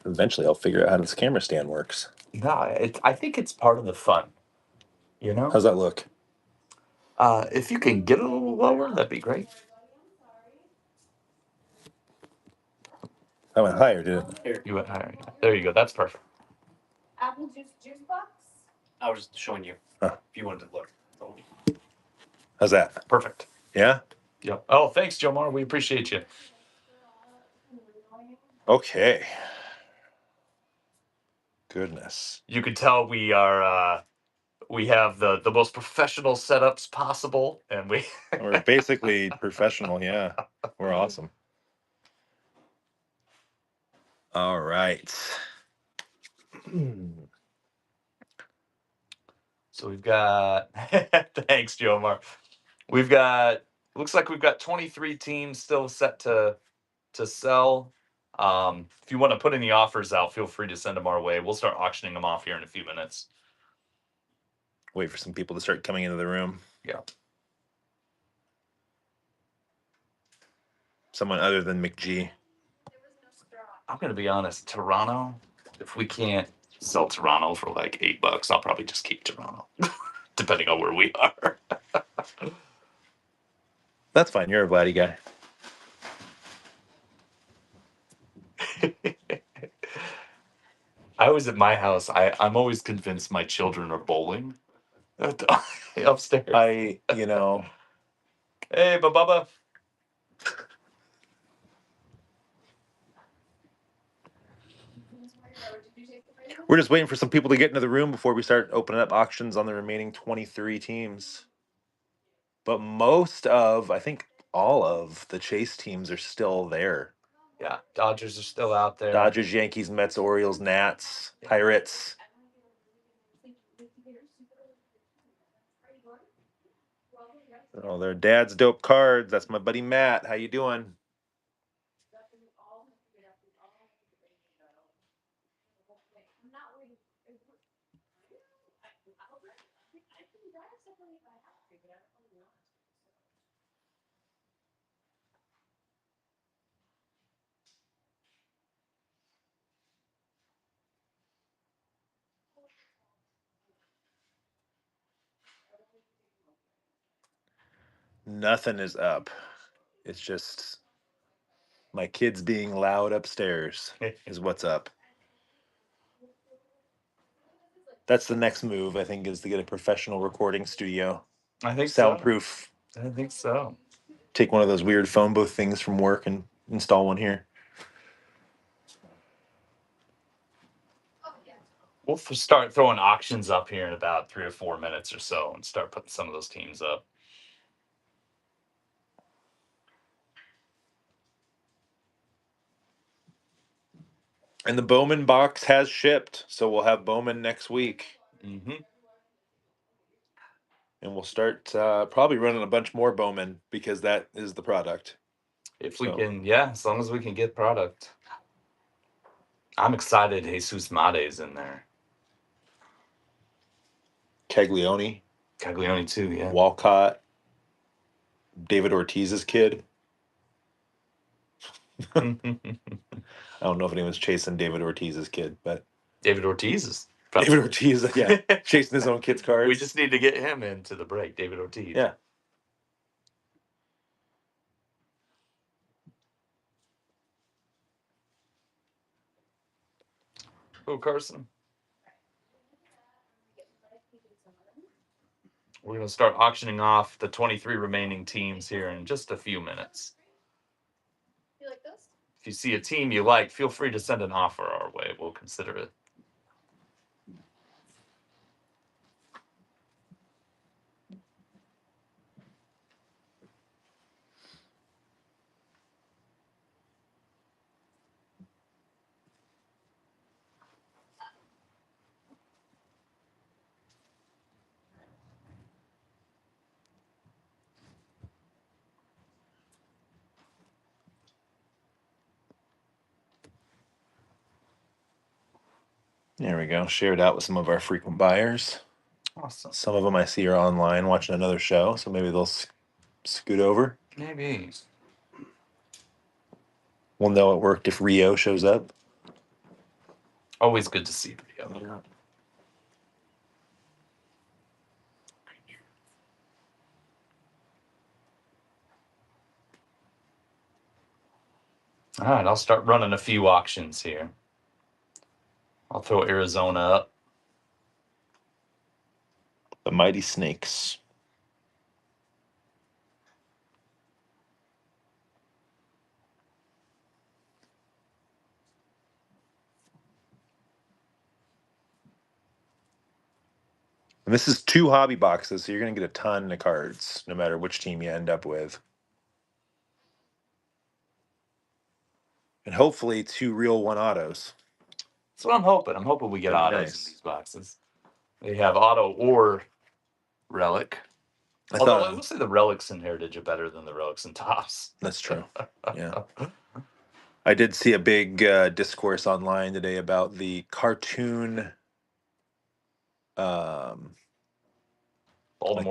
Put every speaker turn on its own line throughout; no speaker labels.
Eventually, I'll figure out how this camera stand works.
No, I think it's part of the fun. You know,
How's that look?
if you can get it a little lower, that'd be great.
I went higher, did it?
Here, you went higher. Yeah. There you go. That's perfect.
Apple juice box?
I was just showing you
Huh.
if you wanted to look.
How's that?
Perfect.
Yeah?
Yep. Oh, thanks, Jomar. We appreciate you.
Okay. Goodness.
You can tell we are. We have the most professional setups possible, and we.
We're basically professional, yeah. We're awesome. All right.
So we've got. Thanks, Jomar. We've got. Looks like we've got 23 teams still set to sell. If you want to put any offers out, feel free to send them our way. We'll start auctioning them off here in a few minutes.
Wait for some people to start coming into the room.
Yeah.
Someone other than McG.
I'm gonna be honest, Toronto. If we can't sell Toronto for like $8, I'll probably just keep Toronto, depending on where we are.
That's fine. You're a Vladdy guy.
I was at my house. I'm always convinced my children are bowling upstairs.
Hey,
Bubba.
we're just waiting for some people to get into the room before we start opening up auctions on the remaining 23 teams. But I think all of the Chase teams are still there.
Yeah, Dodgers are still out there.
Dodgers, Yankees, Mets, Orioles, Nats, Pirates. Oh, they're Dad's dope cards. That's my buddy Matt. How you doing? Nothing is up. It's just my kids being loud upstairs is what's up. That's the next move, I think, is to get a professional recording studio.
I think
Soundproof.
so. I think so.
Take one of those weird phone booth things from work and install one here.
We'll start throwing auctions up here in about 3 or 4 minutes or so and start putting some of those teams up.
And the Bowman box has shipped, so we'll have Bowman next week.
Mm-hmm.
And we'll start probably running a bunch more Bowman because that is the product.
If we can, as long as we can get product. I'm excited Jesus Made's in there.
Caglione
too, yeah.
Walcott. David Ortiz's kid. I don't know if anyone's chasing David Ortiz's kid, but
David Ortiz is
David Ortiz, yeah, chasing his own kid's cards.
We just need to get him into the break, David Ortiz.
Yeah.
Oh, Carson. We're going to start auctioning off the 23 remaining teams here in just a few minutes.
You like this?
If you see a team you like, feel free to send an offer our way. We'll consider it.
There we go. Share it out with some of our frequent buyers.
Awesome.
Some of them I see are online watching another show, so maybe they'll scoot over.
Maybe.
We'll know it worked if Rio shows up.
Always good to see Rio.
Yeah.
All right, I'll start running a few auctions here. I'll throw Arizona up.
The Mighty Snakes. And this is 2 hobby boxes, so you're going to get a ton of cards, no matter which team you end up with. And hopefully 2 real 1 autos.
That's what I'm hoping. I'm hoping we get
That'd be
autos
nice.
in these boxes. They have auto or relic.
I
Although I
thought
will say the relics in Heritage are better than the relics in Tops.
that's true. Yeah. I did see a big discourse online today about the cartoon
Baltimore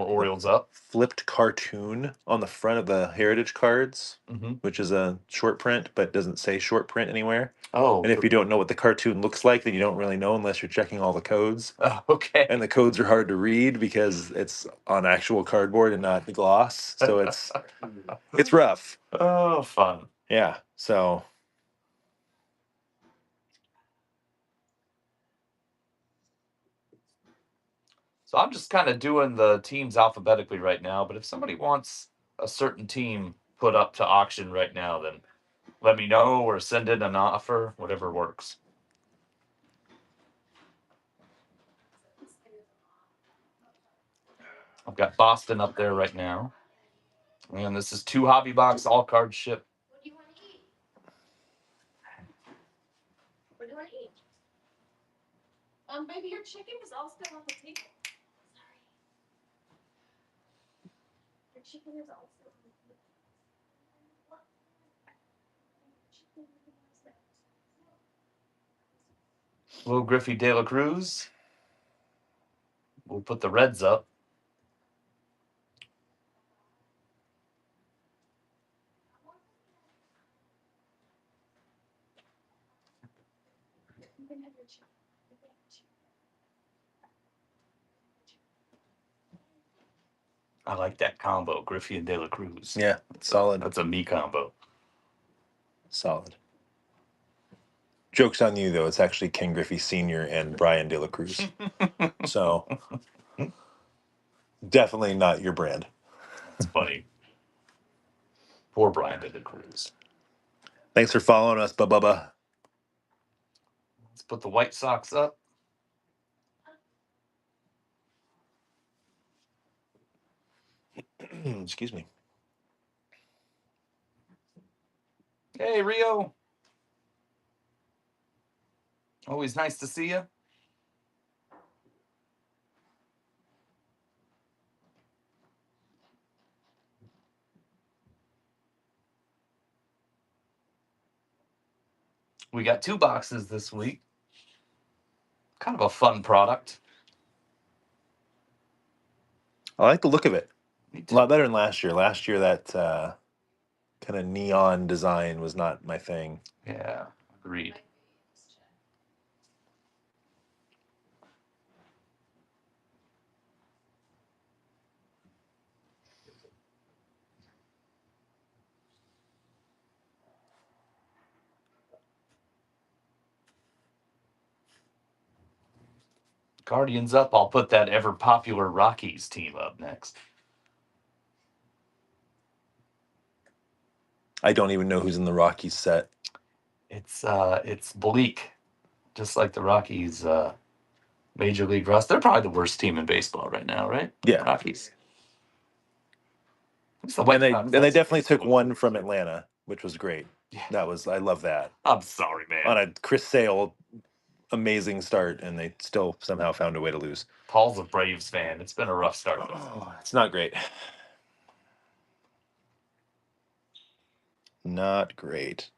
the
Orioles up.
flipped cartoon on the front of the Heritage cards,
Mm-hmm.
which is a short print but doesn't say short print anywhere.
Oh,
And if you don't know what the cartoon looks like, then you don't really know unless you're checking all the codes.
okay.
And the codes are hard to read because it's on actual cardboard and not the gloss. So it's rough.
Oh, fun.
Yeah. So
So I'm just kind of doing the teams alphabetically right now, but if somebody wants a certain team put up to auction right now, then let me know or send in an offer, whatever works. I've got Boston up there right now. And this is 2 hobby box, all cards shipped.
What do you want to eat? What do you want to eat? Baby, your chicken is all still on the table. Sorry. Your chicken is all still on the table. What? Chicken is that?
Little Griffey De La Cruz. We'll put the Reds up.
You can have your chicken. You can have your chicken.
I like that combo, Griffey and De La Cruz.
yeah, solid.
That's a me combo.
Solid. Joke's on you though. It's actually Ken Griffey Sr. and Brian De La Cruz. So definitely not your brand.
That's funny. Poor Brian De La Cruz.
Thanks for following us, Bubba.
Let's put the White Sox up.
Excuse me.
Hey, Rio. Always nice to see you. We got 2 boxes this week. Kind of a fun product.
I like the look of it.
Me
A
too.
lot better than last year. Last year, that kind of neon design was not my thing.
Yeah, agreed. Guardians up. I'll put that ever popular Rockies team up next.
I don't even know who's in the Rockies set.
It's bleak, just like the Rockies Major League Rust. They're probably the worst team in baseball right now, right?
Yeah.
Rockies. It's the White
And
Sox.
they
That's-
definitely took one from Atlanta, which was great.
Yeah.
I love that.
I'm sorry, man.
On a Chris Sale amazing start, and they still somehow found a way to lose.
Paul's a Braves fan. It's been a rough start.
It's not great. Not great.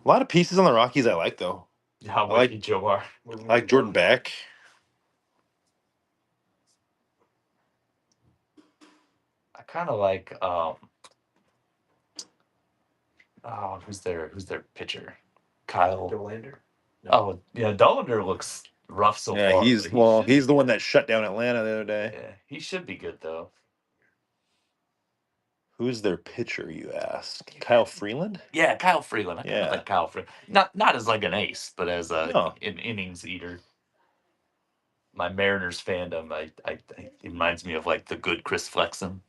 A lot of pieces on the Rockies I like though.
Yeah, I'm
I like-
with you, Joe R.
I like Jordan Beck.
I kind of like who's their pitcher? Kyle
Dollander.
Oh yeah, Dollander looks rough so
Yeah,
far.
he's
but he should-
he's the one that shut down Atlanta the other day.
Yeah, he should be good though.
Who's their pitcher, you ask? Kyle Freeland?
Yeah, Kyle Freeland. I kind of
Yeah.
like Kyle Freeland. Not as like an ace, but as
No.
an innings eater. My Mariners fandom, it reminds me of like the good Chris Flexen.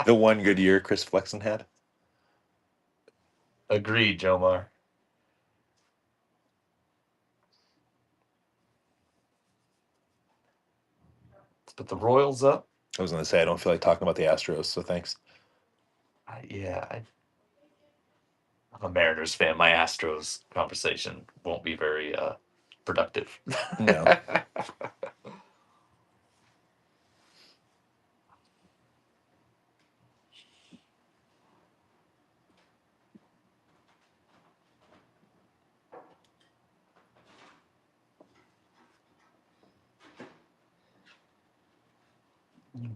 The one good year Chris Flexen had.
Agreed, Jomar. Let's put the Royals up.
I was going to say I don't feel like talking about the Astros, so thanks.
I'm a Mariners fan. My Astros conversation won't be very productive.
No.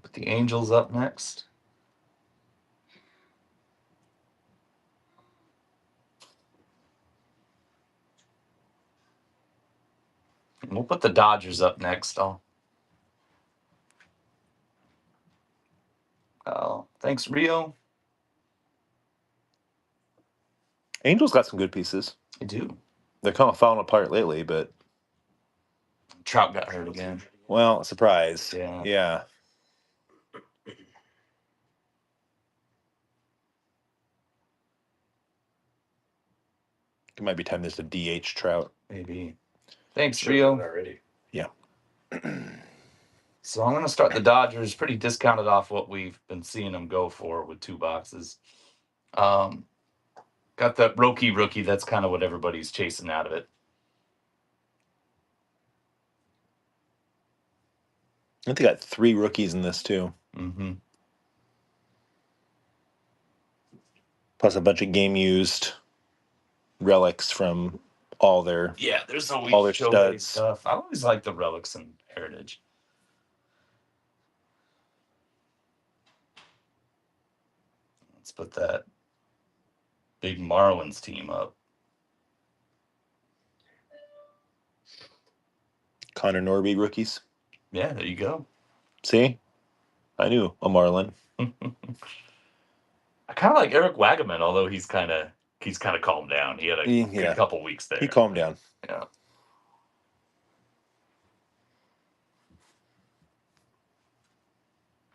Put the Angels up next. We'll put the Dodgers up next. Thanks, Rio.
Angels got some good pieces.
I do.
They're kind of falling apart lately, but
Trout got hurt again.
well, surprise.
Yeah.
Yeah. It might be time there's a DH Trout.
Maybe. Thanks, Rio.
Already.
Yeah.
So I'm going to start the Dodgers pretty discounted off what we've been seeing them go for with 2 boxes. Got that rookie. That's kind of what everybody's chasing out of it.
I think they got 3 rookies in this too.
Mm-hmm.
Plus a bunch of game used relics from all their
Yeah, there's always
all their
showcase
studs.
stuff. I always like the relics and heritage. Let's put that big Marlins team up.
Connor Norby rookies.
Yeah, there you go.
See? I knew a Marlin.
I kind of like Eric Wagaman, although he's kind of calmed down. He had a
Yeah.
good couple weeks there.
He calmed down.
Yeah.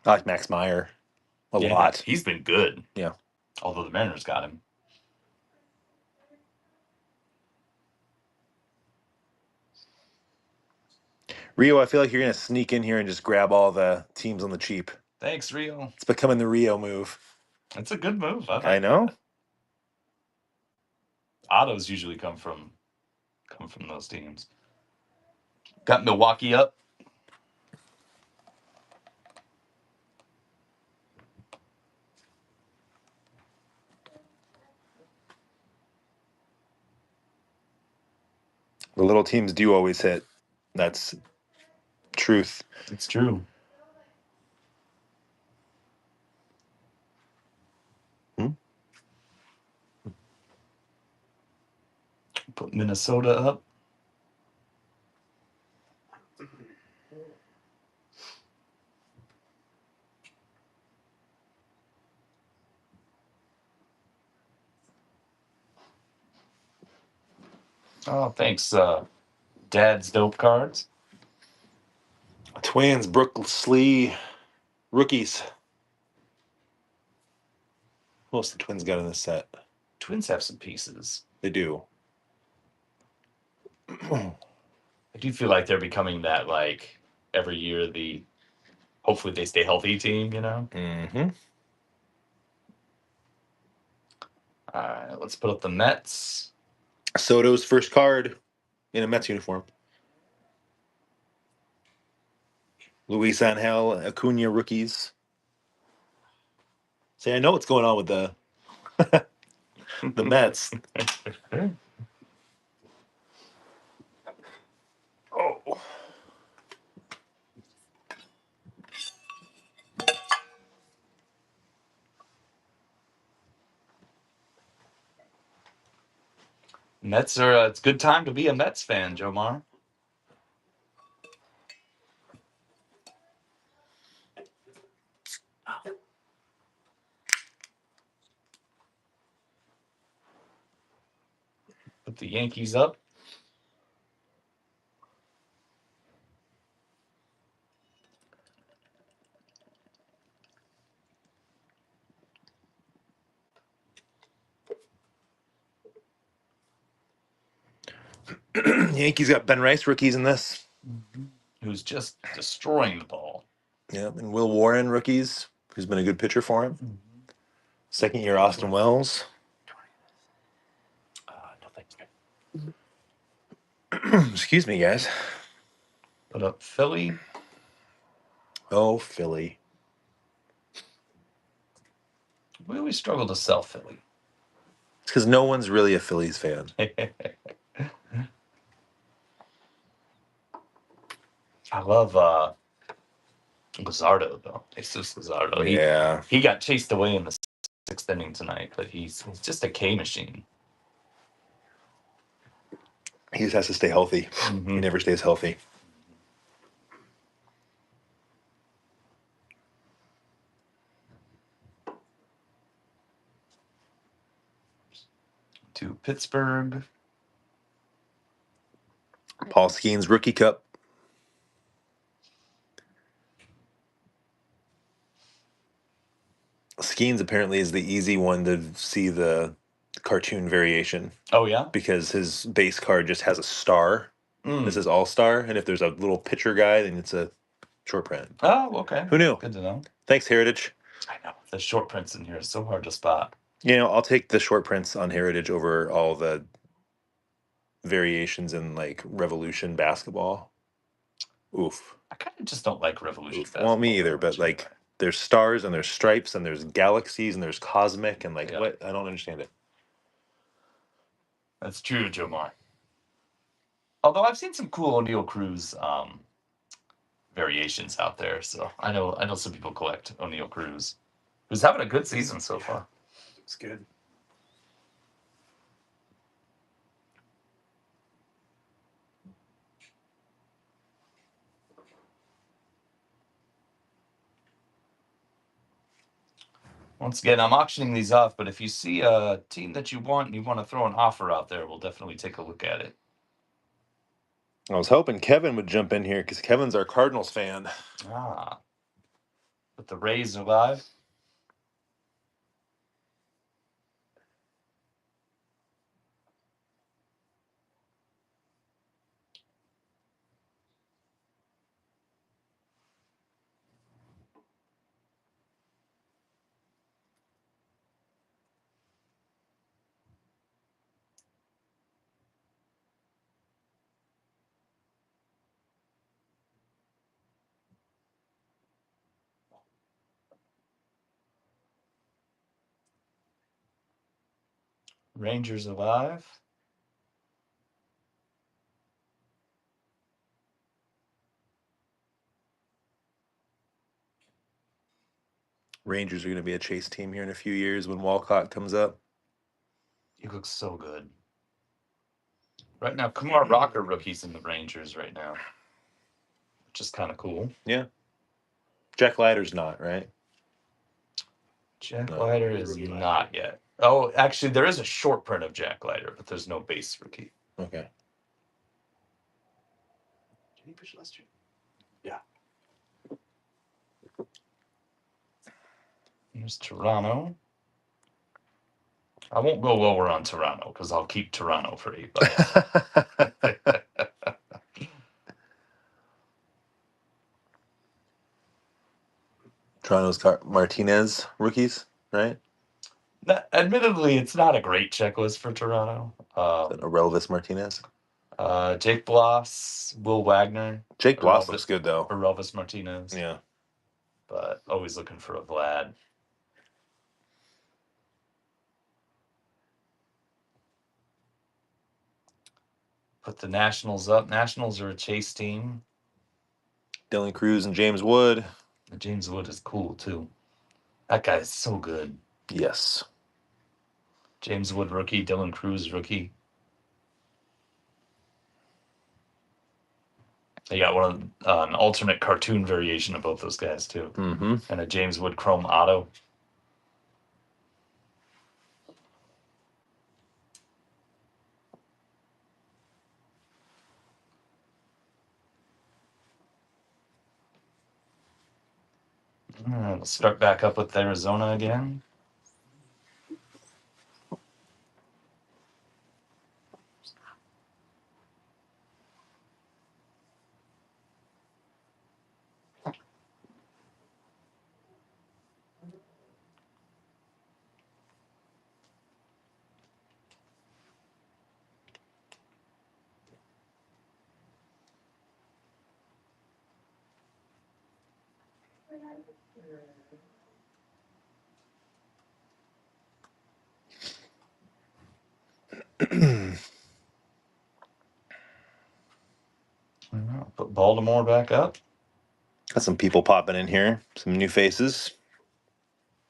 I like Max Meyer a
Yeah,
lot.
He's been good.
Yeah.
Although the Mariners got him.
Rio, I feel like you're going to sneak in here and just grab all the teams on the cheap.
Thanks, Rio.
It's becoming the Rio move.
That's a good move.
I know.
Autos usually come from those teams. Got Milwaukee up.
The little teams do always hit. That's truth.
It's true. Put Minnesota up. Oh, thanks, Dad's Dope Cards.
Twins, Brooke Slee, rookies. Who else the Twins got in this set?
Twins have some pieces.
They do.
I do feel like they're becoming that, like, every year hopefully they stay healthy team, you know?
Mm-hmm.
All right, let's put up the Mets.
Soto's first card in a Mets uniform. Luis Angel, Acuna rookies. See, I know what's going on with the the Mets. Oh.
Mets are. It's a good time to be a Mets fan, Jomar. Put the Yankees up.
Yankees got Ben Rice, rookies in this.
Who's just destroying the ball.
Yeah, and Will Warren, rookies, who's been a good pitcher for him. Second year, Austin Wells.
No thanks.
Excuse me, guys.
Put up Philly.
Oh, Philly.
We always struggle to sell Philly.
It's because no one's really a Phillies fan.
I love Luzardo though. Jesus Luzardo.
Yeah.
He got chased away in the sixth inning tonight, but he's just a K machine.
He just has to stay healthy. He never stays healthy.
To Pittsburgh.
Paul Skeens, Rookie Cup. Skeens apparently is the easy one to see the cartoon variation
Oh yeah.
because his base card just has a star. This is All Star, and if there's a little pitcher guy, then it's a short print.
Oh, okay.
Who knew?
Good to know.
Thanks, Heritage.
I know the short prints in here is so hard to spot.
You know, I'll take the short prints on Heritage over all the variations in like Revolution basketball. Oof.
I kind of just don't like Revolution.
Well, me
basketball
either,
very
but
much
like
either.
there's stars and there's stripes and there's galaxies and there's cosmic and like
Yeah.
what? I don't understand it.
That's true, Jomar. Although I've seen some cool O'Neal Cruz variations out there, so I know some people collect O'Neal Cruz, who's having a good season so far.
It's good.
Once again, I'm auctioning these off, but if you see a team that you want and you want to throw an offer out there, we'll definitely take a look at it.
I was hoping Kevin would jump in here because Kevin's our Cardinals fan.
But the Rays are live. Rangers are live.
Rangers are going to be a chase team here in a few years when Walcott comes up.
He looks so good. Right now, Kumar Rocker rookie's in the Rangers right now, which is kind of cool.
Yeah. Jack Leiter's not, right?
Jack
No.
Leiter is not yet. Oh, actually, there is a short print of Jack Leiter, but there's no base rookie.
Okay.
Did he pitch last year? Yeah. Here's Toronto. I won't go lower on Toronto because I'll keep Toronto for $8.
Toronto's Martinez rookies, right?
Admittedly, it's not a great checklist for Toronto.
Aurelvis Martinez.
Jake Bloss, Will Wagner.
Jake Bloss looks good though.
Aurelvis Martinez.
Yeah.
But always looking for a Vlad. Put the Nationals up. Nationals are a chase team.
Dylan Cruz and James Wood.
James Wood is cool too. That guy is so good.
Yes.
James Wood rookie, Dylan Cruz rookie. They got an alternate cartoon variation of both those guys too,
Mm-hmm.
and a James Wood Chrome Auto. Let's start back up with Arizona again. Put Baltimore back up.
Got some people popping in here. Some new faces.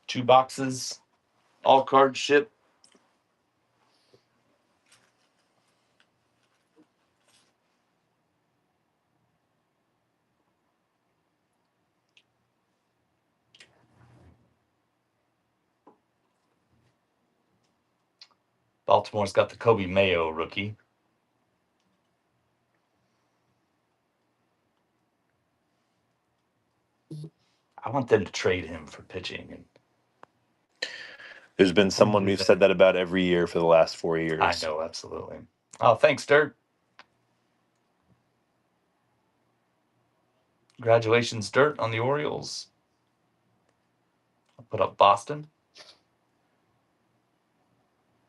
2 boxes, all cards shipped. Baltimore's got the Kobe Mayo rookie. I want them to trade him for pitching. And
There's been someone we've said that about every year for the last 4 years.
I know, absolutely. Oh, thanks, Dirt. Congratulations, Dirt, on the Orioles. I'll put up Boston.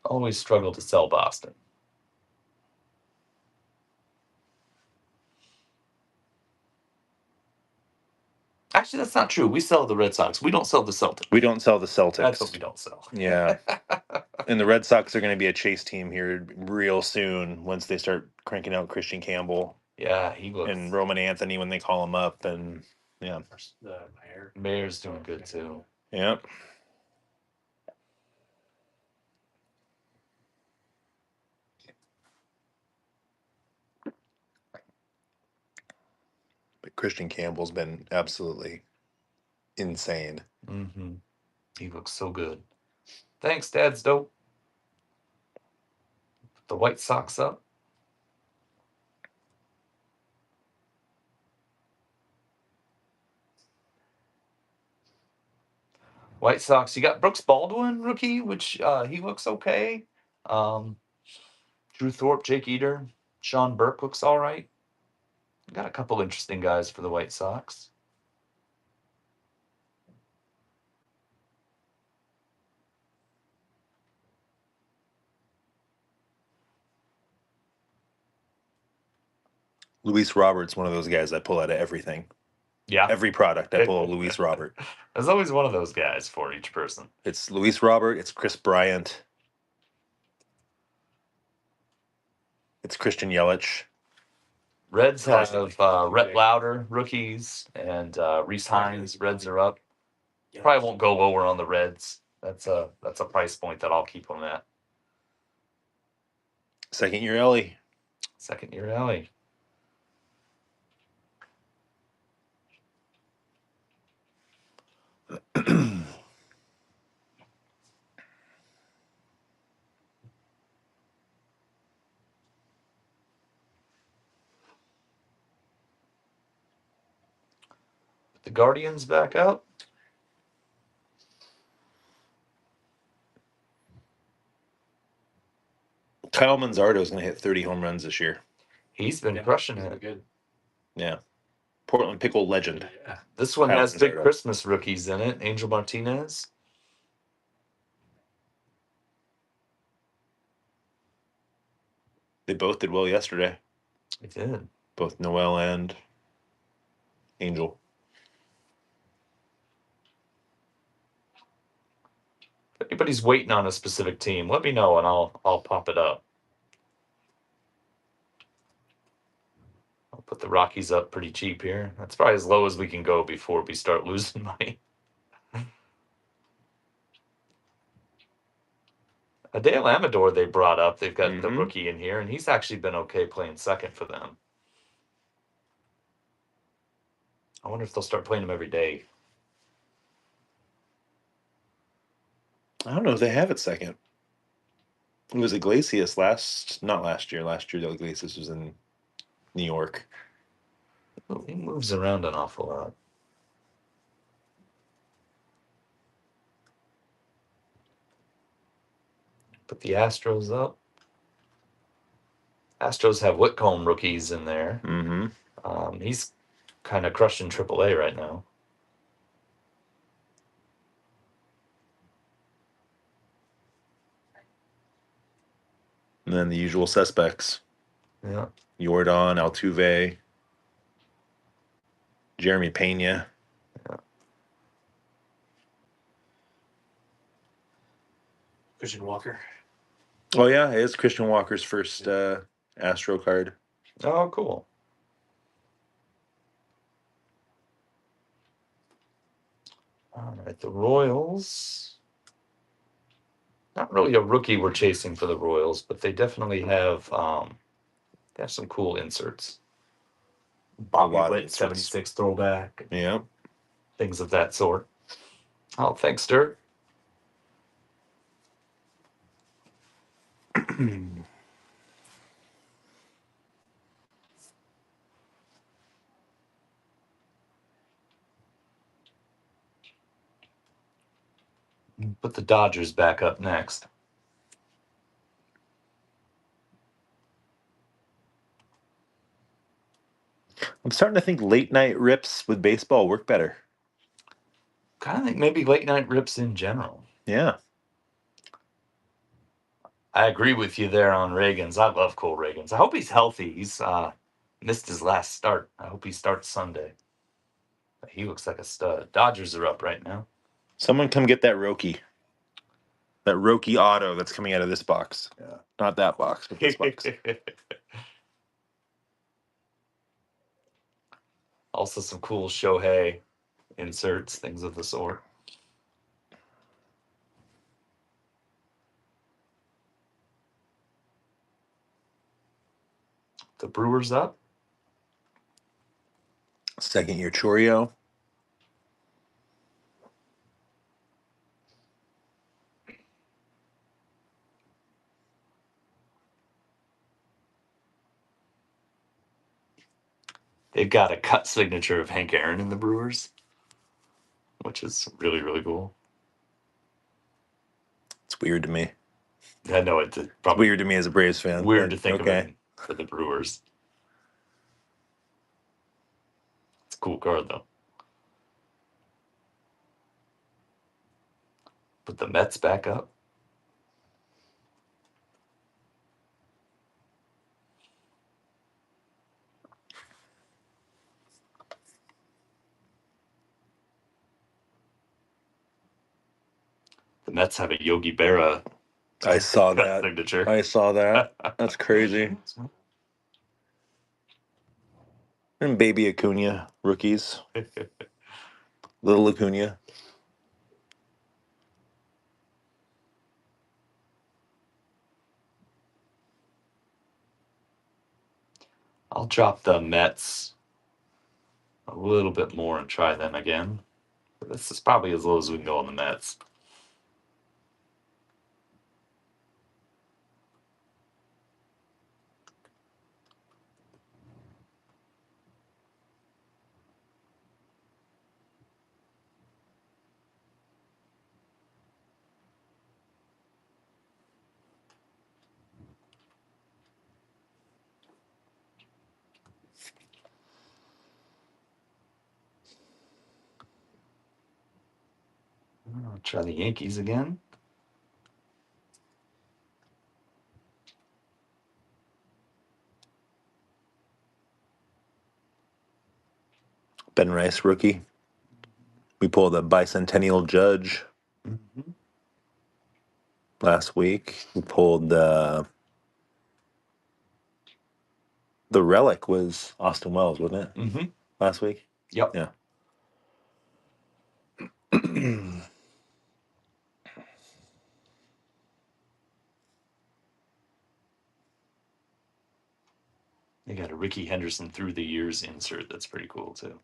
Always struggle to sell Boston. Actually, that's not true. We sell the Red Sox. We don't sell the Celtics.
We don't sell the Celtics.
That's what we don't sell.
Yeah. And the Red Sox are going to be a chase team here real soon once they start cranking out Christian Campbell.
Yeah, he looks.
And Roman Anthony when they call him up. And yeah.
The
Mayor's doing good too.
Yep. But Christian Campbell's been absolutely insane.
Mm-hmm. He looks so good. Thanks, Dad's dope. Put the White Sox up. White Sox, you got Brooks Baldwin, rookie, which he looks okay. Drew Thorpe, Jake Eater, Sean Burke looks all right. Got a couple interesting guys for the White Sox.
Luis Roberts, one of those guys I pull out of everything.
Yeah.
Every product I pull a Luis Robert.
There's always one of those guys for each person.
It's Luis Robert, it's Chris Bryant. It's Christian Yelich.
Reds have Rhett Lauder, rookies, and Reese Hines. Reds are up. Probably won't go lower on the Reds. That's a price point that I'll keep them at.
Second year Ellie.
Second year Ellie. The Guardians back up.
Kyle Manzardo is going to hit 30 home runs this year.
He's been crushing it.
Good.
Yeah. Portland Pickle legend.
Yeah.
This one
Kyle
has big
Manzardo.
Christmas rookies in it. Angel Martinez.
They both did well yesterday.
They did.
Both Noel and Angel.
If anybody's waiting on a specific team, let me know and I'll pop it up. I'll put the Rockies up pretty cheap here. That's probably as low as we can go before we start losing money. Adele Amador they brought up. They've got the
Mhm.
rookie in here, and he's actually been okay playing second for them. I wonder if they'll start playing him every day.
I don't know if they have it second. It was Iglesias not last year. Last year, Iglesias was in New York.
He moves around an awful lot. Put the Astros up. Astros have Whitcomb rookies in there.
Mm-hmm.
He's kind of crushing AAA right now.
And then the usual suspects:
Yeah.
Jordan, Altuve, Jeremy Pena.
Christian Walker.
Oh yeah, it's Christian Walker's first Astro card.
Oh, cool. All right, the Royals. Not really a rookie we're chasing for the Royals, but they definitely have some cool inserts. Bobby
lot of
Witt,
inserts.
76 throwback,
Yeah.
things of that sort. Oh, thanks, Dirt. Put the Dodgers back up next.
I'm starting to think late night rips with baseball work better.
Kind of think maybe late night rips in general.
Yeah.
I agree with you there on Reagans. I love Cole Reagans. I hope he's healthy. He's missed his last start. I hope he starts Sunday. But he looks like a stud. Dodgers are up right now.
Someone come get that Roki. That Roki auto that's coming out of this box.
Yeah.
Not that box, but this box.
Also some cool Shohei inserts, things of the sort. The Brewers up.
Second year Chorio.
They've got a cut signature of Hank Aaron in the Brewers, which is really, really cool.
It's weird to me.
I know it's
It's
probably
weird to me as a Braves fan.
weird
but
to think of it for the Brewers. It's a cool card, though. Put the Mets back up. The Mets have a Yogi Berra
I saw
cut
that.
signature.
I saw that. That's crazy. And Baby Acuna, rookies. Little Acuna.
I'll drop the Mets a little bit more and try them again. But this is probably as low as we can go on the Mets. I'll try the Yankees again.
Ben Rice, rookie. We pulled a bicentennial Judge last week. We pulled the relic was Austin Wells, wasn't it?
Mm-hmm.
Last week?
Yep.
Yeah.
They got a Ricky Henderson through the years insert. That's pretty cool, too.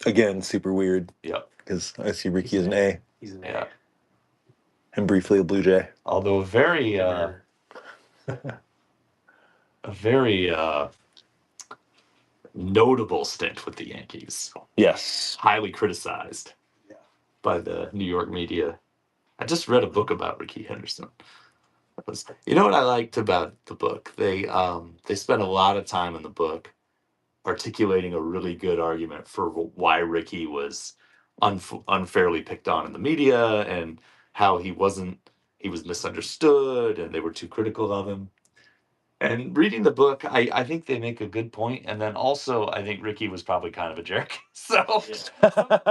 Again, super weird
Yep.
because I see Ricky as an A
He's an
Yeah.
and briefly a Blue Jay.
Although a very notable stint with the Yankees.
Yes.
Highly criticized
Yeah.
by the New York media. I just read a book about Ricky Henderson. You know what I liked about the book? They spent a lot of time in the book articulating a really good argument for why Ricky was unfairly picked on in the media and how he was misunderstood and they were too critical of him. And reading the book, I think they make a good point. And then also, I think Ricky was probably kind of a jerk. So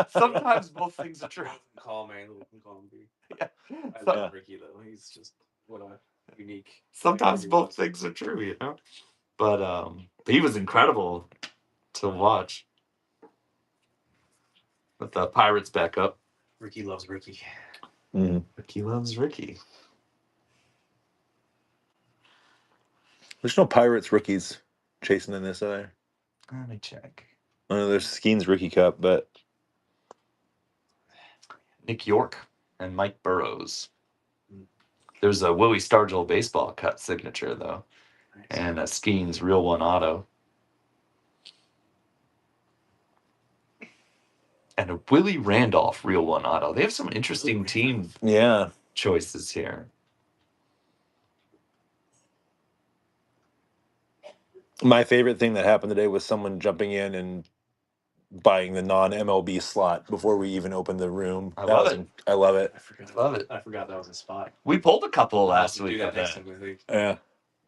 sometimes both things are true.
Call man, we can call him B.
Yeah.
I
So-
love Ricky though. He's just what a unique.
Sometimes
player he
both
was.
things are true, you know. But he was incredible to watch. With the Pirates back up.
Ricky loves Ricky.
Mhm.
Ricky loves Ricky.
There's no Pirates rookies chasing in this other.
Let me check.
I know there's Skeens Rookie Cup, but
Nick York and Mike Burrows. There's a Willie Stargell baseball cut signature though,
Nice.
and a Skeens Real One auto, and a Willie Randolph Real One auto. They have some interesting team
yeah.
choices here.
My favorite thing that happened today was someone jumping in and buying the non-MLB slot before we even opened the room.
I love it.
I love it.
I forgot.
Love it.
I forgot that was a spot.
We pulled a couple
I'll
last
have to
week
do
of
that next
that.
time, I think.
Yeah.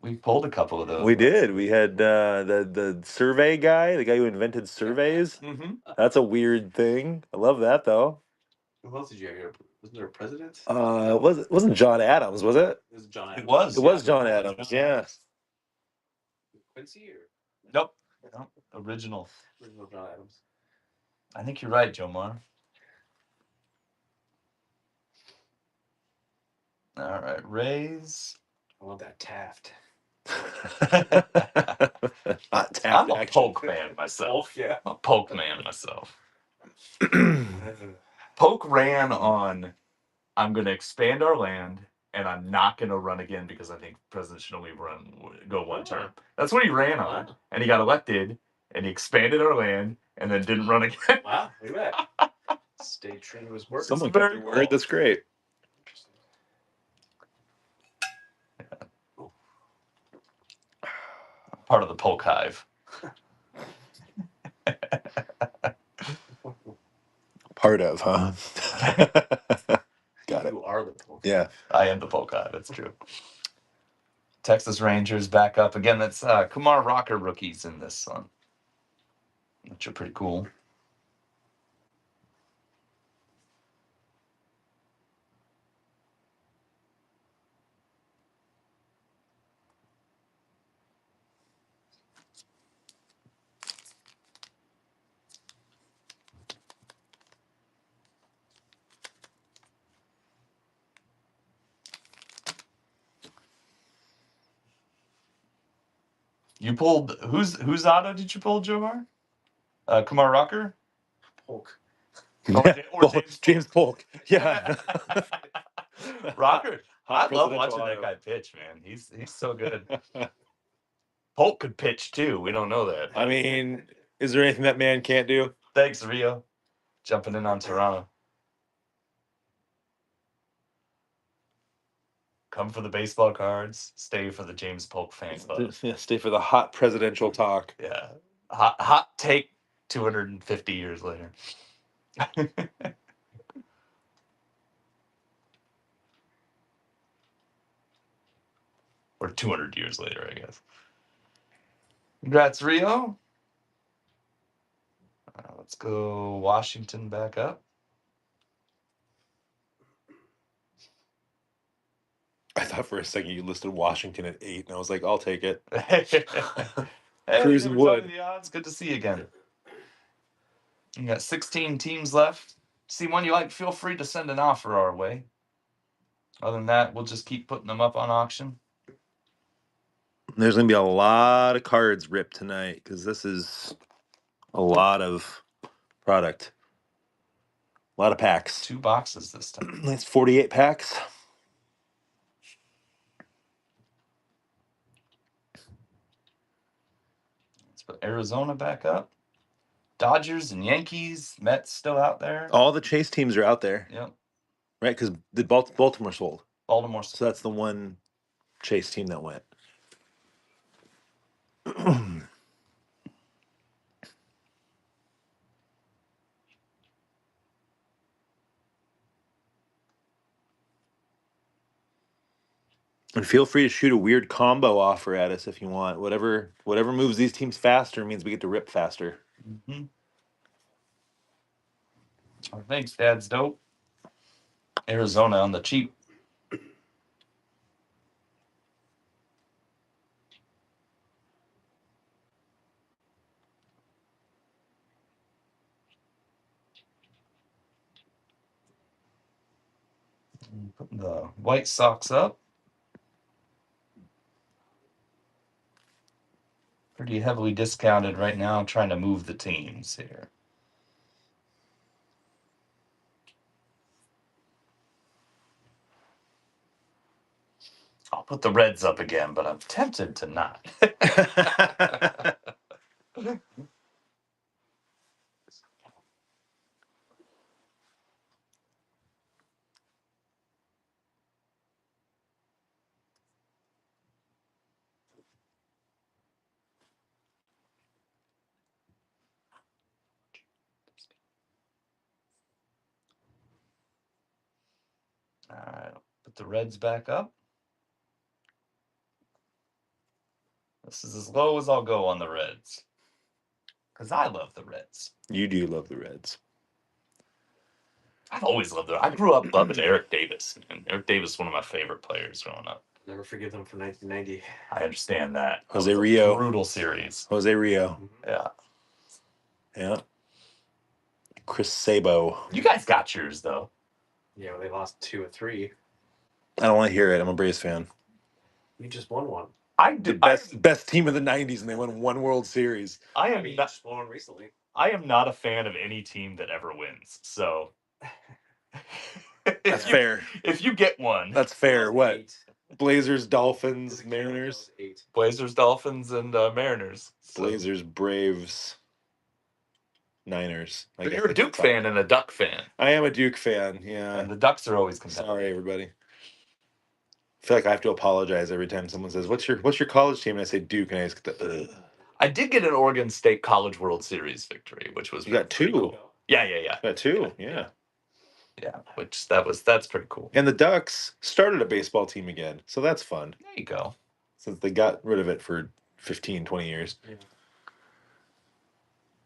We pulled a couple of those.
We did. We had the survey guy, the guy who invented surveys.
Mm-hmm.
That's a weird thing. I love that though.
Who else did you have here? Wasn't there a president?
It wasn't John Adams, was it?
It was John Adams.
It was.
It was
Yeah,
John
it was
Adams.
John
Yeah.
Adams. Quincy or
Nope. Original.
original John Adams?
I think you're right, Jomar. All right, Rays.
I love that Taft.
Not Taft
I'm a
action.
Polk man myself.
Yeah.
I'm a Polk man myself. Polk ran on, I'm going to expand our land, and I'm not going to run again because I think President should only go one term. That's what he ran on,
Wow.
and he got elected, and he expanded our land, and then didn't run again.
Wow, look at that. Stay true to his word.
Someone
very
kept their
cool.
word. That's great.
Part of the Polk Hive.
Part of, huh? Got it.
You are the Polk.
Yeah.
I am the Polk Hive, that's true. Texas Rangers back up again. That's Kumar Rocker rookies in this one, which are pretty cool. You pulled whose auto did you pull, Jomar? Kumar Rocker?
Polk.
Or
James Polk. Yeah.
Rocker. I
Hot
love
presidential
watching
auto.
that guy pitch, man. He's so good. Polk could pitch too. We don't know that.
I mean, is there anything that man can't do?
Thanks, Rio. Jumping in on Toronto. Come for the baseball cards. Stay for the James Polk fan club.
Yeah, stay for the hot presidential talk.
Yeah. Hot take 250 years later. Or 200 years later, I guess. Congrats, Rio. Let's go Washington back up.
I thought for a second you listed Washington at 8, and I was like, I'll take it.
Hey,
Cruising
never tell me
wood.
the odds. Good to see you again. You got 16 teams left. See one you like, feel free to send an offer our way. Other than that, we'll just keep putting them up on auction.
There's going to be a lot of cards ripped tonight because this is a lot of product. A lot of packs.
2 boxes this time.
That's 48 packs.
Let's put Arizona back up. Dodgers and Yankees. Mets still out there.
All the Chase teams are out there,
Yep.
right? Because the Baltimore sold.
Baltimore.
So that's the one Chase team that went. And feel free to shoot a weird combo offer at us if you want. Whatever moves these teams faster means we get to rip faster.
Mm-hmm. Oh, thanks, Dad's dope. Arizona on the cheap. Putting the White Sox up. Pretty heavily discounted right now, trying to move the teams here. I'll put the Reds up again, but I'm tempted to not. All right, put the Reds back up. This is as low as I'll go on the Reds. Because I love the Reds.
You do love the Reds.
I've always loved them. I grew up loving Eric Davis. And Eric Davis is one of my favorite players growing up.
Never forgive them for 1990.
I understand that.
Jose
That was a
Rio.
brutal series.
Jose Rio.
Mhm.
Yeah.
Yeah. Chris Sabo.
You guys got yours, though.
Yeah, well, they lost 2 or 3.
I don't want to hear it. I'm a Braves fan.
We just won one.
I
The
do.
best team of the 90s, and they won one World Series.
I
I
am
mean, you
not.
just won one recently.
I am not a fan of any team that ever wins. So
That's fair.
If you get one,
That's fair.
Lost
What?
8.
Blazers,
To
Dolphins,
the Cardinals,
Mariners.
8.
Blazers, Dolphins, and Mariners. So.
Blazers, Braves, Niners.
But you're a Duke fan and a Duck fan,
I am a Duke fan. Yeah.
and the Ducks are always competitive.
Sorry, everybody. I feel like I have to apologize every time someone says, "What's your college team?" And I say Duke, and I just get the. Ugh.
I did get an Oregon State College World Series victory, which was
You got
pretty
2.
cool. Yeah.
Got 2. Yeah.
Which that's pretty cool.
And the Ducks started a baseball team again, so that's fun.
There you go.
Since they got rid of it for 15, 20 years.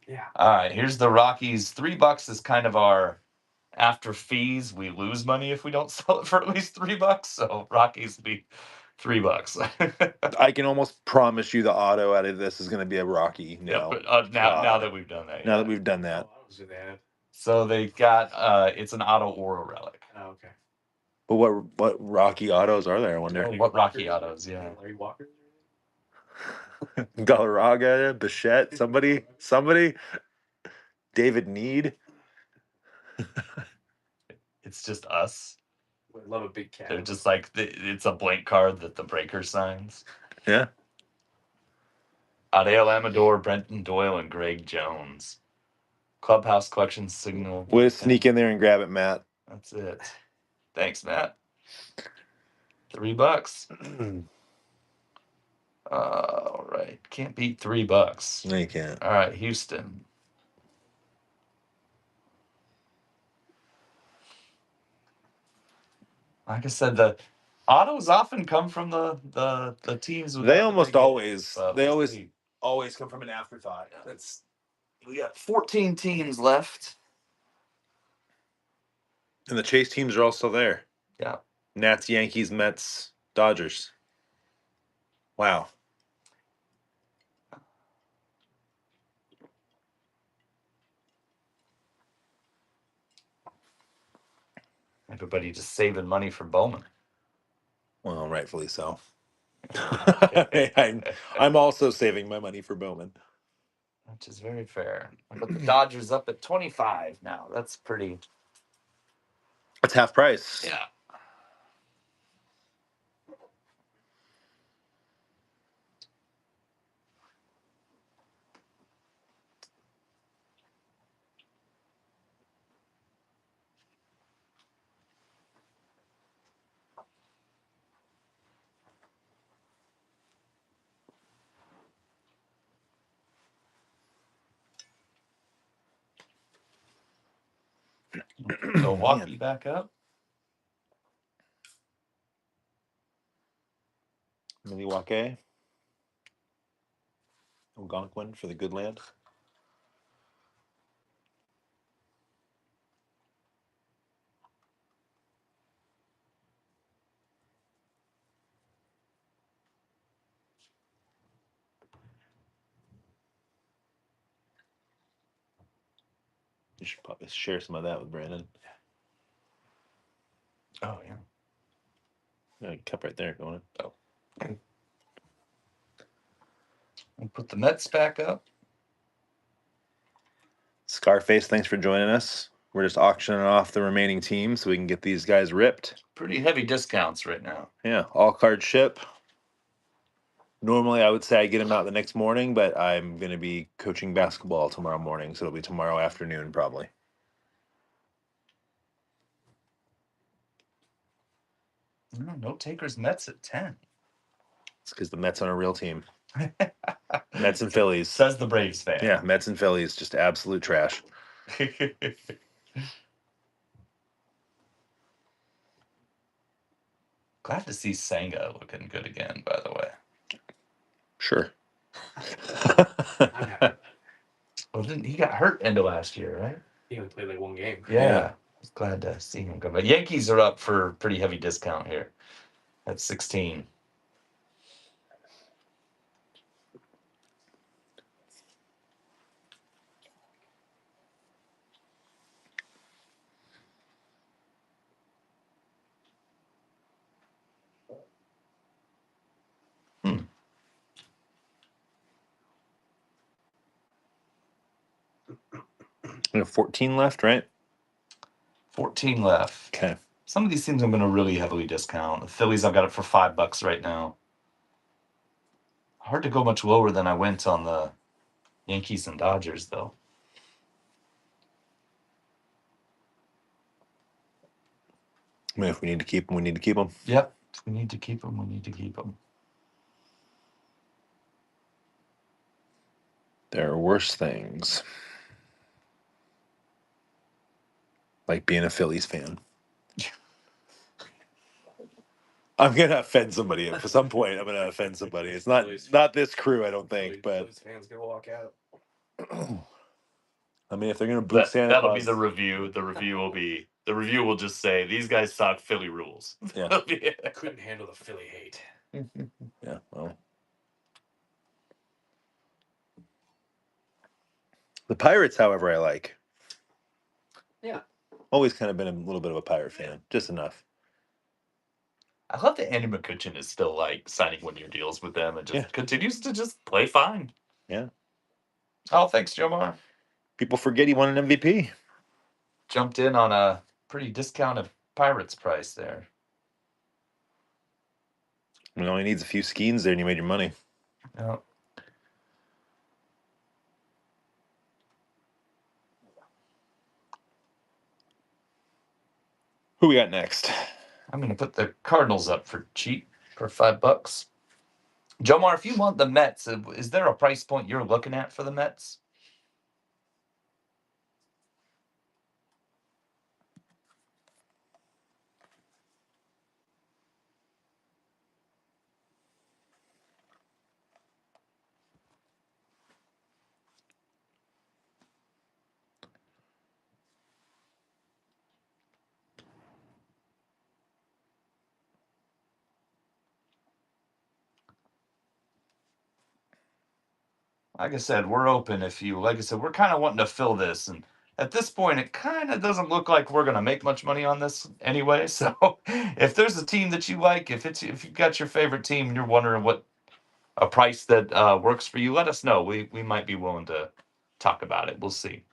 Yeah.
All right, here's the Rockies. $3 is kind of our after fees. We lose money if we don't sell it for at least $3. So Rockies would be $3.
I can almost promise you the auto out of this is going to be a Rocky.
Yeah,
No.
but now that we've done that.
Now that we've done that.
What else do they have?
So they got it's an auto or a relic.
Oh, okay.
But what Rocky autos are there, I wonder?
Oh, what Rocky autos, yeah.
Larry Walker?
Galarraga, Bichette, somebody? David Need?
It's just us.
I love a big cat.
They're just like it's a blank card that the breaker signs.
Yeah.
Adael Amador, Brenton Doyle, and Greg Jones. Clubhouse collection signal.
Way to sneak in there and grab it, Matt.
That's it. Thanks, Matt. $3. All right. Can't beat $3.
No, you can't.
All right, Houston. Like I said, the autos often come from the teams.
They almost always
see.
always come from an afterthought.
We got 14 teams left.
And the Chase teams are also there.
Yeah.
Nats, Yankees, Mets, Dodgers. Wow.
Everybody just saving money for Bowman.
Well, rightfully so. I'm also saving my money for Bowman.
which is very fair. But the Dodgers up at 25 now. That's pretty.
That's half price.
Yeah. Milwaukee back up.
Milwaukee. Algonquin for the good land. You should probably share some of that with Brandon.
Oh yeah.
Yeah, cup right there going.
Oh. And put the Mets back up.
Scarface, thanks for joining us. We're just auctioning off the remaining teams so we can get these guys ripped.
Pretty heavy discounts right now.
Yeah, all card ship. Normally, I would say I get them out the next morning, but I'm going to be coaching basketball tomorrow morning, so it'll be tomorrow afternoon probably.
No takers Mets at 10.
It's because the Mets aren't a real team. Mets and Phillies.
Says the Braves fan.
Yeah, Mets and Phillies, just absolute trash.
Glad to see Senga looking good again, by the way.
Sure.
I'm happy.
Well, he got hurt end of last year, right?
He only played like one game.
Yeah. I was glad to see him come. But Yankees are up for pretty heavy discount here at 16.
We have 14 left, right?
14 left.
Okay.
Some of these teams I'm going to really heavily discount. The Phillies, I've got it for $5 right now. Hard to go much lower than I went on the Yankees and Dodgers, though.
I mean, if we need to keep them, we need to keep them.
Yep. If we need to keep them, we need to keep them.
There are worse things. Like being a Phillies fan. I'm gonna offend somebody at some point. I'm gonna offend somebody. It's not this crew, I don't think, but
Phillies fans gonna walk out.
I mean, if they're gonna boot Santa
That'll
Claus,
be the review. The review will just say these guys suck. Philly rules.
Yeah.
Couldn't handle the Philly hate.
Yeah, well, the Pirates, however, I like.
Yeah.
Always kind of been a little bit of a Pirate fan, just enough.
I love that Andy McCutcheon is still like signing 1-year deals with them and just
Yeah.
continues to just play fine.
Yeah.
Oh, thanks, Jomar.
People forget he won an MVP.
Jumped in on a pretty discounted Pirates price there.
I mean, all he needs a few skeins there, and you made your money.
Yeah.
Who we got next?
I'm going to put the Cardinals up for cheap for $5. Jomar, if you want the Mets, is there a price point you're looking at for the Mets? Like I said, we're open if you, like I said, we're kind of wanting to fill this. And at this point, it kind of doesn't look like we're going to make much money on this anyway. So if there's a team that you like, if you've got your favorite team and you're wondering what a price that works for you, let us know. We might be willing to talk about it. We'll see.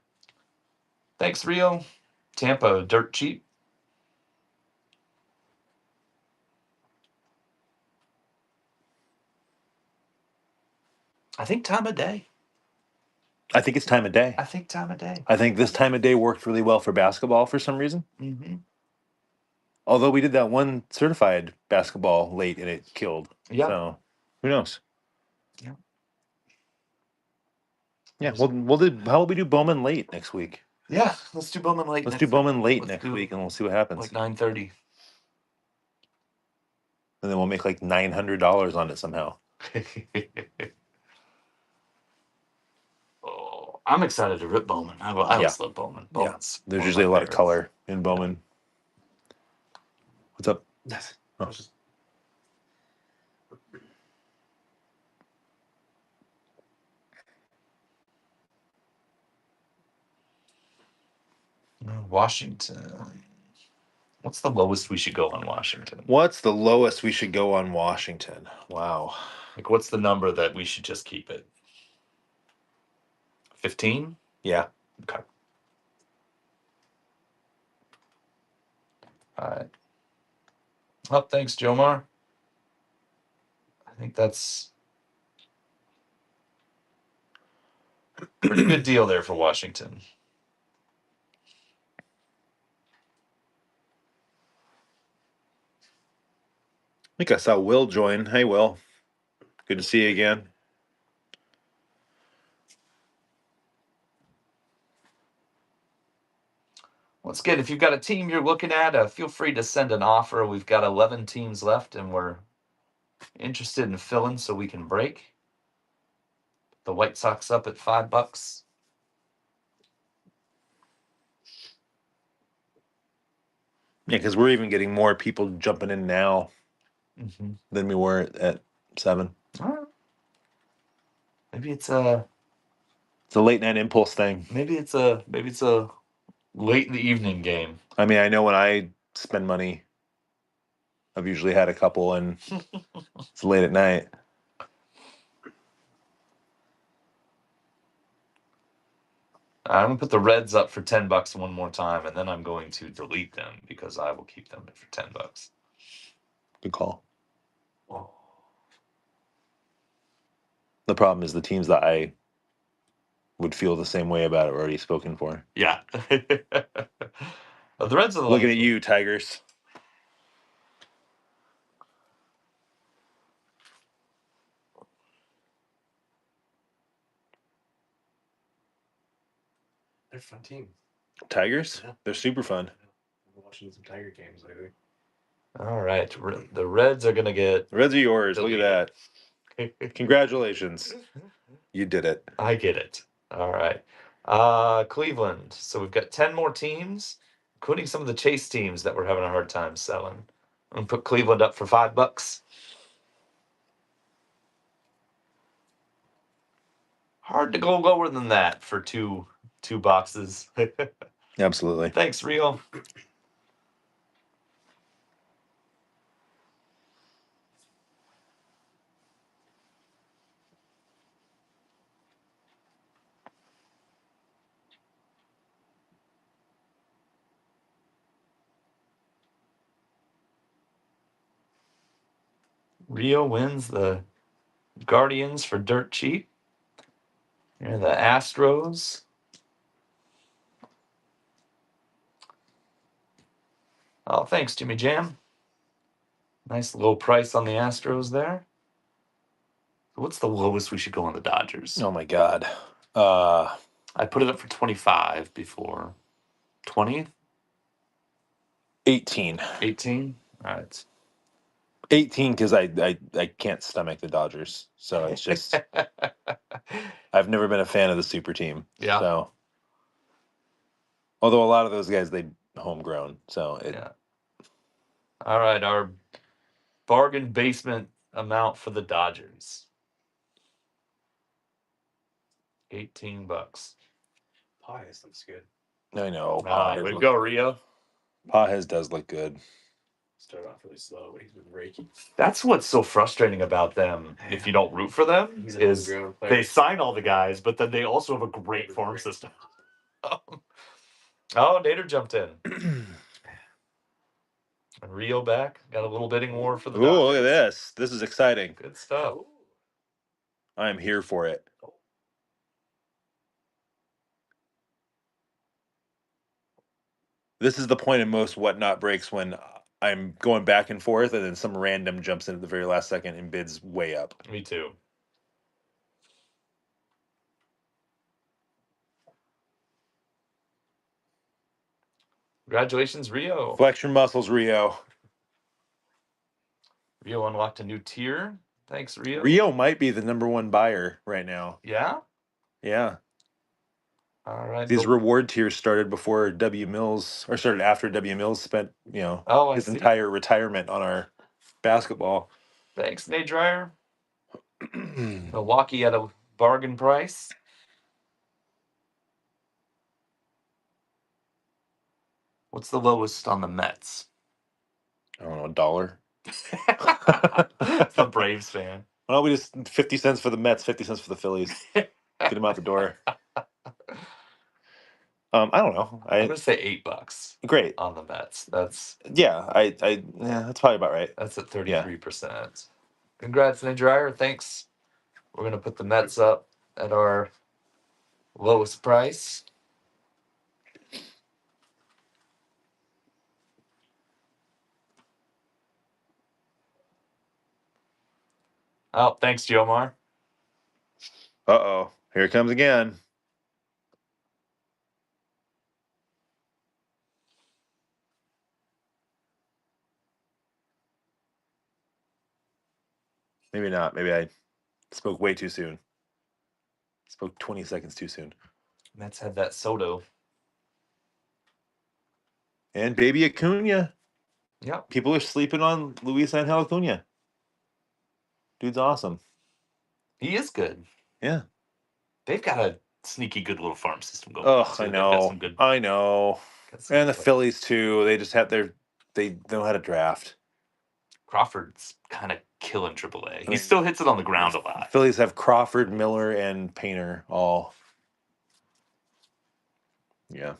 Thanks, Rio. Tampa, dirt cheap. I think time of day.
I think it's time of day.
I think time of day.
I think this time of day worked really well for basketball for some reason.
Mm-hmm.
Although we did that one certified basketball late and it killed.
Yeah.
So who knows?
Yeah.
Yeah. We'll do. How will we do Bowman late next week?
Yeah. Let's do Bowman late.
Let's
next
do Bowman
week.
late
Let's
next
do
week, and we'll see what happens.
like 9:30.
And then we'll make like $900 on it somehow.
Oh, I'm excited to rip Bowman. I always love Bowman. Bowman's
There's
one of
usually a
my
lot of
favorites.
color in Bowman. What's up?
Yes.
Oh.
I was just-
Washington. What's the lowest we should go on Washington?
What's the lowest we should go on Washington? Wow.
Like, what's the number that we should just keep it? 15?
Yeah.
Okay. All right. Oh, thanks, Jomar. I think that's a pretty good deal there for Washington.
I think I saw Will join. Hey, Will. Good to see you again.
Once again, if you've got a team you're looking at, feel free to send an offer. We've got 11 teams left, and we're interested in filling so we can break. The White Sox up at $5.
Yeah, because we're even getting more people jumping in now
Mm-hmm.
than we were at 7.
All right. Maybe it's a
late night impulse thing.
maybe it's a late in the evening game.
I mean, I know when I spend money, I've usually had a couple, and it's late at night.
I'm gonna put the Reds up for $10 one more time, and then I'm going to delete them because I will keep them for $10.
Good call.
Oh.
The problem is the teams that I would feel the same way about it were already spoken for.
Yeah. The Reds are the
Looking
ones-
at you, Tigers.
They're a fun team.
Tigers?
Yeah.
They're super fun.
I've been watching some Tiger games lately.
All right, the Reds are gonna get.
The Reds are yours.
Deleted.
Look at that. Congratulations. You did it.
I get it. All right. Cleveland. So we've got 10 more teams, including some of the Chase teams that we're having a hard time selling. I'm gonna put Cleveland up for $5. Hard to go lower than that for two boxes.
Absolutely.
Thanks, Rio. Rio wins the Guardians for dirt cheap. Here are the Astros. Oh, thanks, Jimmy Jam. Nice low price on the Astros there. What's the lowest we should go on the Dodgers?
Oh my God.
I put it up for 25 before. 20?
18.
18? All right.
18 because I can't stomach the Dodgers. So it's just I've never been a fan of the super team.
Yeah.
So although a lot of those guys they homegrown. So it
Yeah. All right, our bargain basement amount for the Dodgers. $18.
Pies looks good.
I know.
All right, we go, Rio.
Pajes does look good.
Started off really slow, but he's been raking.
That's what's so frustrating about them. If you don't root for them,
He's an
is
homegrown player.
they sign all the guys, but then they also have a great farm system. Oh, Nader jumped in. And Rio back. Got a little bidding war for the
Ooh, look at
Dodgers.
this. This is exciting.
Good stuff.
Oh,
I am here for it. This is the point in most whatnot breaks when I'm going back and forth, and then some random jumps in at the very last second and bids way up.
Me too. Congratulations, Rio.
Flex your muscles, Rio.
Rio unlocked a new tier. Thanks, Rio.
Rio might be the #1 buyer right now.
Yeah?
Yeah.
All right.
These reward tiers started before W. Mills, or started after W. Mills spent,
Oh, I
his
see.
entire retirement on our basketball.
Thanks, Nate Dryer. Milwaukee at a bargain price. What's the lowest on the Mets?
I don't know, $1.
The Braves fan.
Why don't we just 50 cents for the Mets, 50 cents for the Phillies? Get them out the door. I don't know.
I'm gonna say $8
Great.
on the Mets. That's
Yeah, that's probably about right.
at 33%. Congrats, Nate Dryer. Thanks. We're gonna put the Mets up at our lowest price. Oh, thanks, Jomar.
Uh-oh. Here it comes again. Maybe not. Maybe I spoke way too soon. Spoke 20 seconds too soon.
Mets had that Soto.
And baby Acuna.
Yep.
People are sleeping on Luis Angel Acuna. Dude's awesome.
He is good.
Yeah.
They've got a sneaky good little farm system going.
Oh,
on, too.
I
They've got
know.
some good,
I know.
got some
And the
good players.
Phillies too. They just have they know how to draft.
Crawford's kind of killing AAA. He
mean,
still hits it on the ground a lot.
Phillies have Crawford, Miller, and Painter all. Yeah.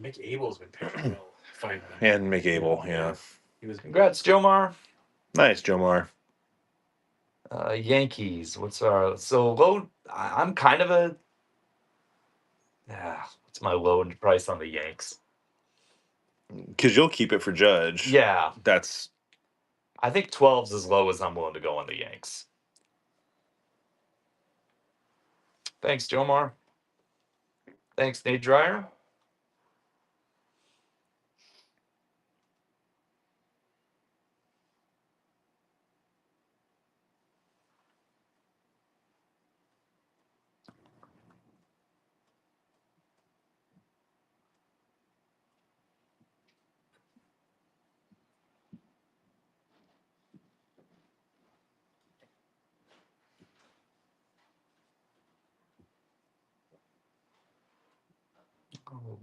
McAble's been pitching well. Finally.
And McAble, yeah.
He was
Congrats, Jomar.
Nice, Jomar.
Yankees. What's our so low? I'm kind of a. What's my low price on the Yanks?
Because you'll keep it for Judge.
Yeah,
That's
I think 12's as low as I'm willing to go on the Yanks. Thanks, Jomar. Thanks, Nate Dryer.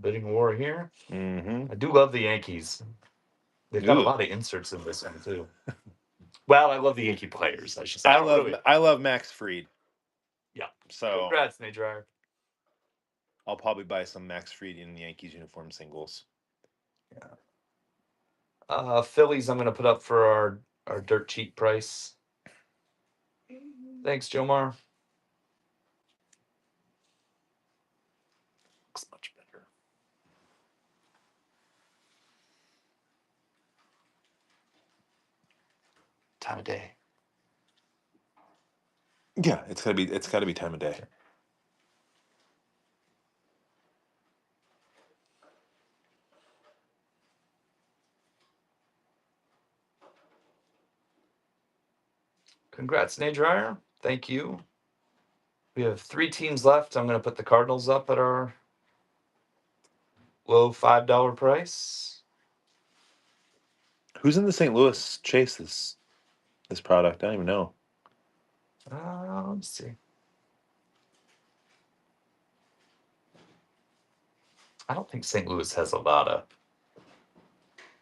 Bidding war here.
mm-hmm.
I do love the Yankees. They've got a lot of inserts in this one too. Well, I love the Yankee players. I should say.
I love Max Fried.
Yeah.
So
Congrats, Nate Dryer.
I'll probably buy some Max Fried in the Yankees uniform singles.
Yeah. Phillies, I'm going to put up for our dirt cheap price. Thanks, Jomar. Looks much better. Time of day.
Yeah, it's gotta be time of day.
Congrats, Nate Dryer. Thank you. We have 3 teams left. I'm going to put the Cardinals up at our low $5 price.
Who's in the St. Louis Chase this product? I don't even know.
Let's see. I don't think St. Louis has a lot of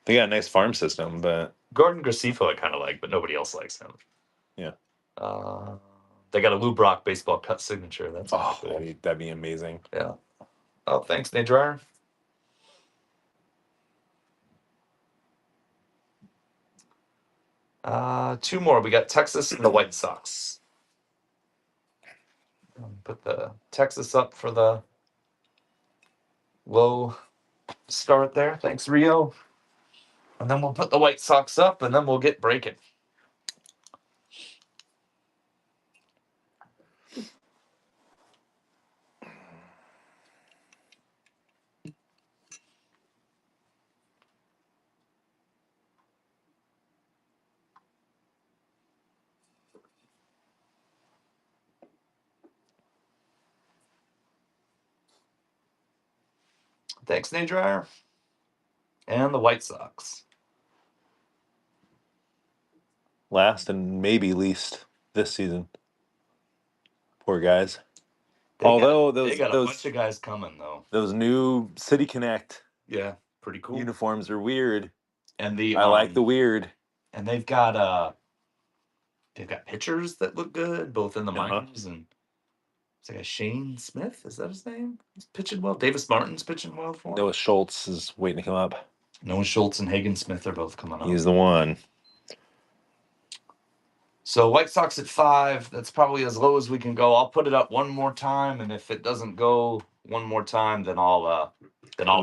They got a nice farm system, but
Gordon Gracefo I kind of like, but nobody else likes him.
yeah.
They got a Lou Brock baseball cut signature. That's
Oh,
cool.
that'd be amazing.
Yeah. Oh, thanks, Nate Dryer. Two more. We got Texas and the White Sox. Put the Texas up for the low start there. Thanks, Rio. And then we'll put the White Sox up, and then we'll get breaking. Thanks, Nate Dryer. And the White Sox.
Last and maybe least this season. Poor guys.
They
Although
got a
those
bunch of guys coming though.
those new City Connect
Yeah, pretty cool.
uniforms are weird.
And the
I like the weird.
and they've got pitchers that look good, both in the minors and it's like a Shane Smith. Is that his name? He's pitching well. Davis Martin's pitching well for him.
Noah Schultz is waiting to come up.
Noah Schultz and Hagen Smith are both coming up.
He's the one.
So White Sox at 5. That's probably as low as we can go. I'll put it up one more time, and if it doesn't go one more time, then I'll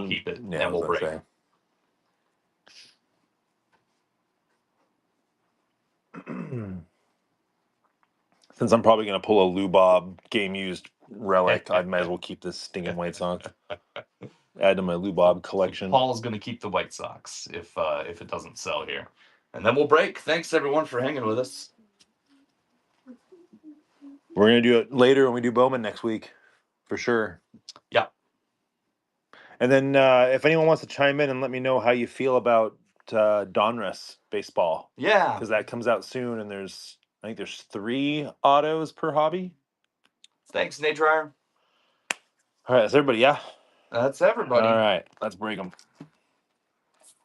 keep it
Yeah,
and we'll break.
say. Since I'm probably going to pull a Lou Bob game used relic, I might as well keep this stinking White Sox. Add to my Lou Bob collection.
Paul's going to keep the White Sox if it doesn't sell here, and then we'll break. Thanks everyone for hanging with us.
We're going to do it later when we do Bowman next week, for sure.
Yeah.
And then if anyone wants to chime in and let me know how you feel about Donruss baseball.
Yeah.
Because that comes out soon, and I think there's 3 autos per hobby.
Thanks, Nate Dryer.
All right, that's everybody, yeah?
That's everybody.
All right, let's break them.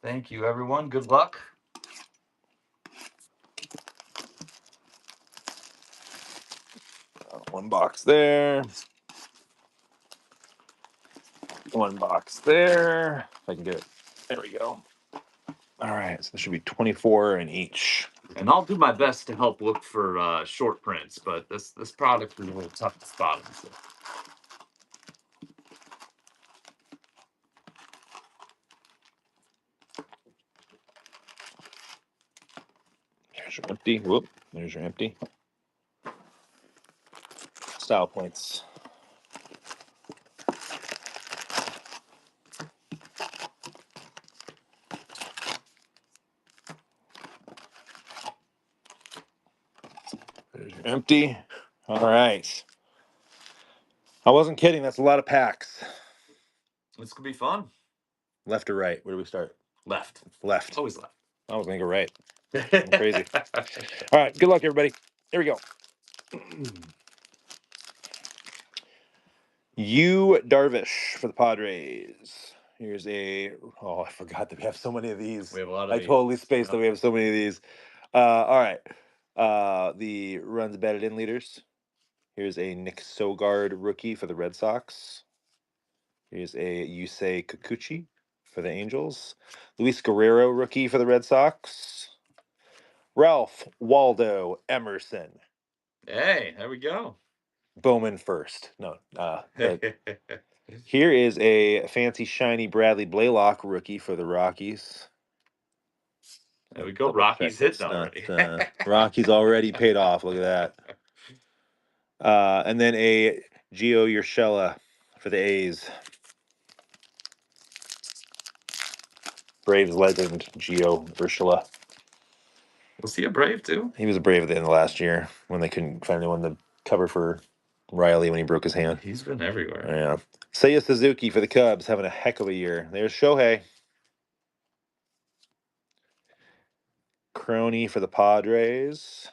Thank you, everyone. Good luck.
One box there. One box there. If I can get it. There we go. All right, so there should be 24 in each.
And I'll do my best to help look for short prints, but this product is a little tough to spot. So.
There's your empty. Whoop. There's your empty. Style points. There's your empty. All right. I wasn't kidding. That's a lot of packs.
This could be fun.
Left or right? Where do we start?
Left.
Left.
Always left.
I was going to go right. I'm crazy. All right. Good luck, everybody. Here we go. Yu Darvish for the Padres. Here's I forgot that we have so many of these.
We have a lot of
I
these.
totally spaced that we have so many of these. All right. The runs batted in leaders. Here's a Nick Sogard rookie for the Red Sox. Here's a Yusei Kikuchi for the Angels. Luis Guerrero rookie for the Red Sox. Ralph Waldo Emerson.
Hey, there we go.
Bowman first. No. Here is a fancy shiny Bradley Blaylock rookie for the Rockies.
There we go. Rockies hit already.
Rockies already paid off. Look at that. And then a Gio Urshela for the A's. Braves legend Gio Urshela.
Was he a Brave too?
He was a Brave at the end of last year when they couldn't find anyone to cover for Riley when he broke his hand.
He's been everywhere.
Yeah. Seiya Suzuki for the Cubs, having a heck of a year. There's Shohei. Crony for the Padres.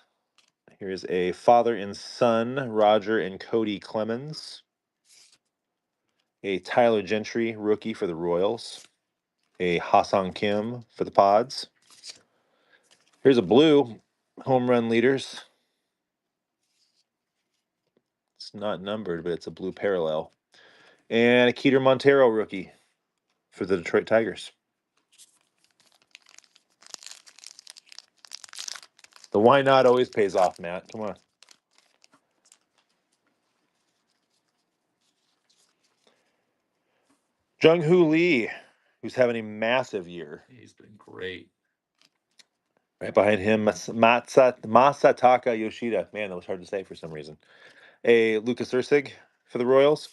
Here's a father and son, Roger and Cody Clemens. A Tyler Gentry rookie for the Royals. A Ha-Sung Kim for the Pods. Here's a blue home run leaders. It's not numbered, but it's a blue parallel. And a Keter Montero rookie for the Detroit Tigers. The why not always pays off, Matt. Come on. Jung-Hoo Lee, who's having a massive year.
He's been great.
Right behind him, Masataka Yoshida. Man, that was hard to say for some reason. A Lucas Ursig for the Royals.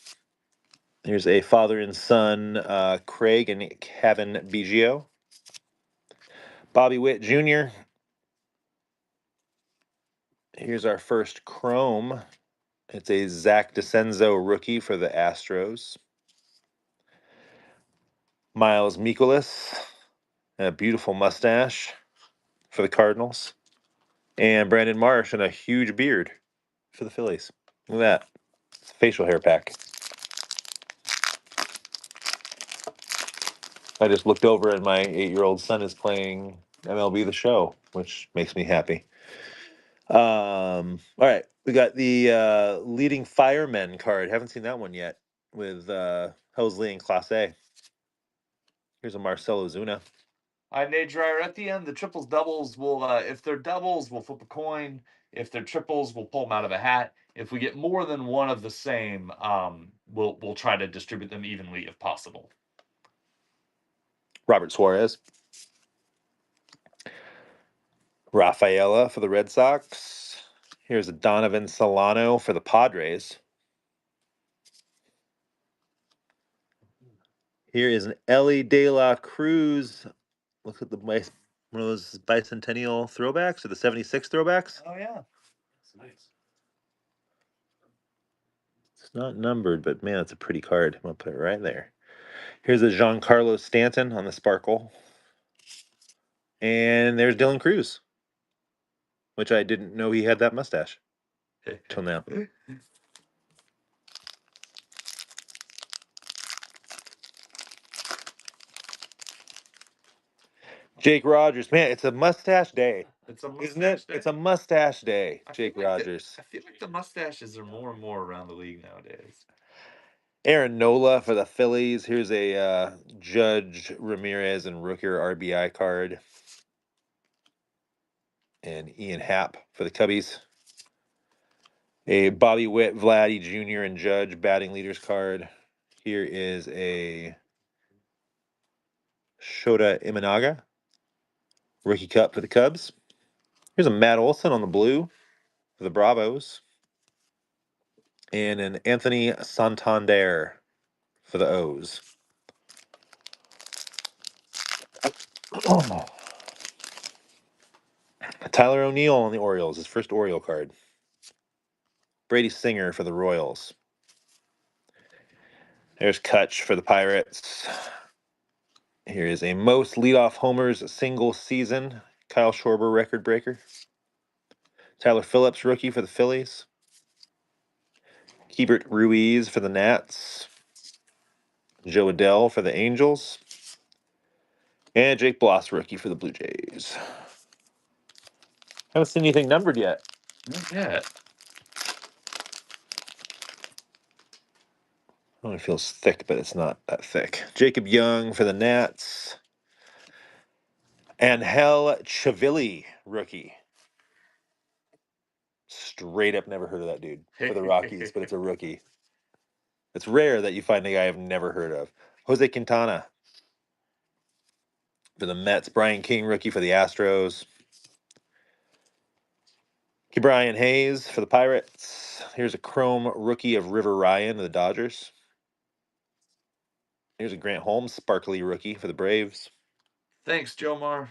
Here's a father and son, Craig and Kevin Biggio. Bobby Witt Jr. Here's our first Chrome. It's a Zach DeCenzo rookie for the Astros. Miles Mikolas, a beautiful mustache for the Cardinals. And Brandon Marsh and a huge beard for the Phillies. Look at that. It's a facial hair pack. I just looked over and my 8-year-old son is playing MLB The Show, which makes me happy. All right. We got the leading firemen card. Haven't seen that one yet with Helsley and Class A. Here's a Marcelo Zuna.
All right, Nate Dreyer, at the end, the triples doubles will, if they're doubles, we'll flip a coin. If they're triples, we'll pull them out of a hat. If we get more than one of the same, we'll try to distribute them evenly if possible.
Robert Suarez. Rafaela for the Red Sox. Here's a Donovan Solano for the Padres. Here is an Ellie De La Cruz. Look at one of those bicentennial throwbacks or the 76 throwbacks.
Oh, yeah.
That's nice.
It's not numbered, but man, it's a pretty card. I'm going to put it right there. Here's a Giancarlo Stanton on the Sparkle. And there's Dylan Cruz, which I didn't know he had that mustache till now. Jake Rogers. Man, it's a mustache day.
It's a
Isn't
mustache
it?
day.
It's a mustache day,
I feel
Jake
like
Rogers.
I feel like the mustaches are more and more around the league nowadays.
Aaron Nola for the Phillies. Here's a Judge Ramirez and Rooker RBI card. And Ian Happ for the Cubbies. A Bobby Witt, Vladdy Jr. and Judge batting leaders card. Here is a Shota Imanaga rookie cup for the Cubs. Here's a Matt Olson on the blue for the Bravos. And an Anthony Santander for the O's. Tyler O'Neill on the Orioles, his first Oriole card. Brady Singer for the Royals. There's Kutch for the Pirates. Here is a most leadoff homers single season. Kyle Schwarber record breaker. Tyler Phillips rookie for the Phillies. Keibert Ruiz for the Nats. Joe Adell for the Angels. And Jake Bloss rookie for the Blue Jays. Haven't seen anything numbered yet.
Not yet.
Oh, it feels thick, but it's not that thick. Jacob Young for the Nats. Angel Chavilli rookie. Straight up never heard of that dude for the Rockies, but it's a rookie. It's rare that you find a guy I've never heard of. Jose Quintana for the Mets. Brian King rookie for the Astros. Brian Hayes for the Pirates. Here's a Chrome rookie of River Ryan of the Dodgers. Here's a Grant Holmes sparkly rookie for the Braves.
Thanks, Jomar.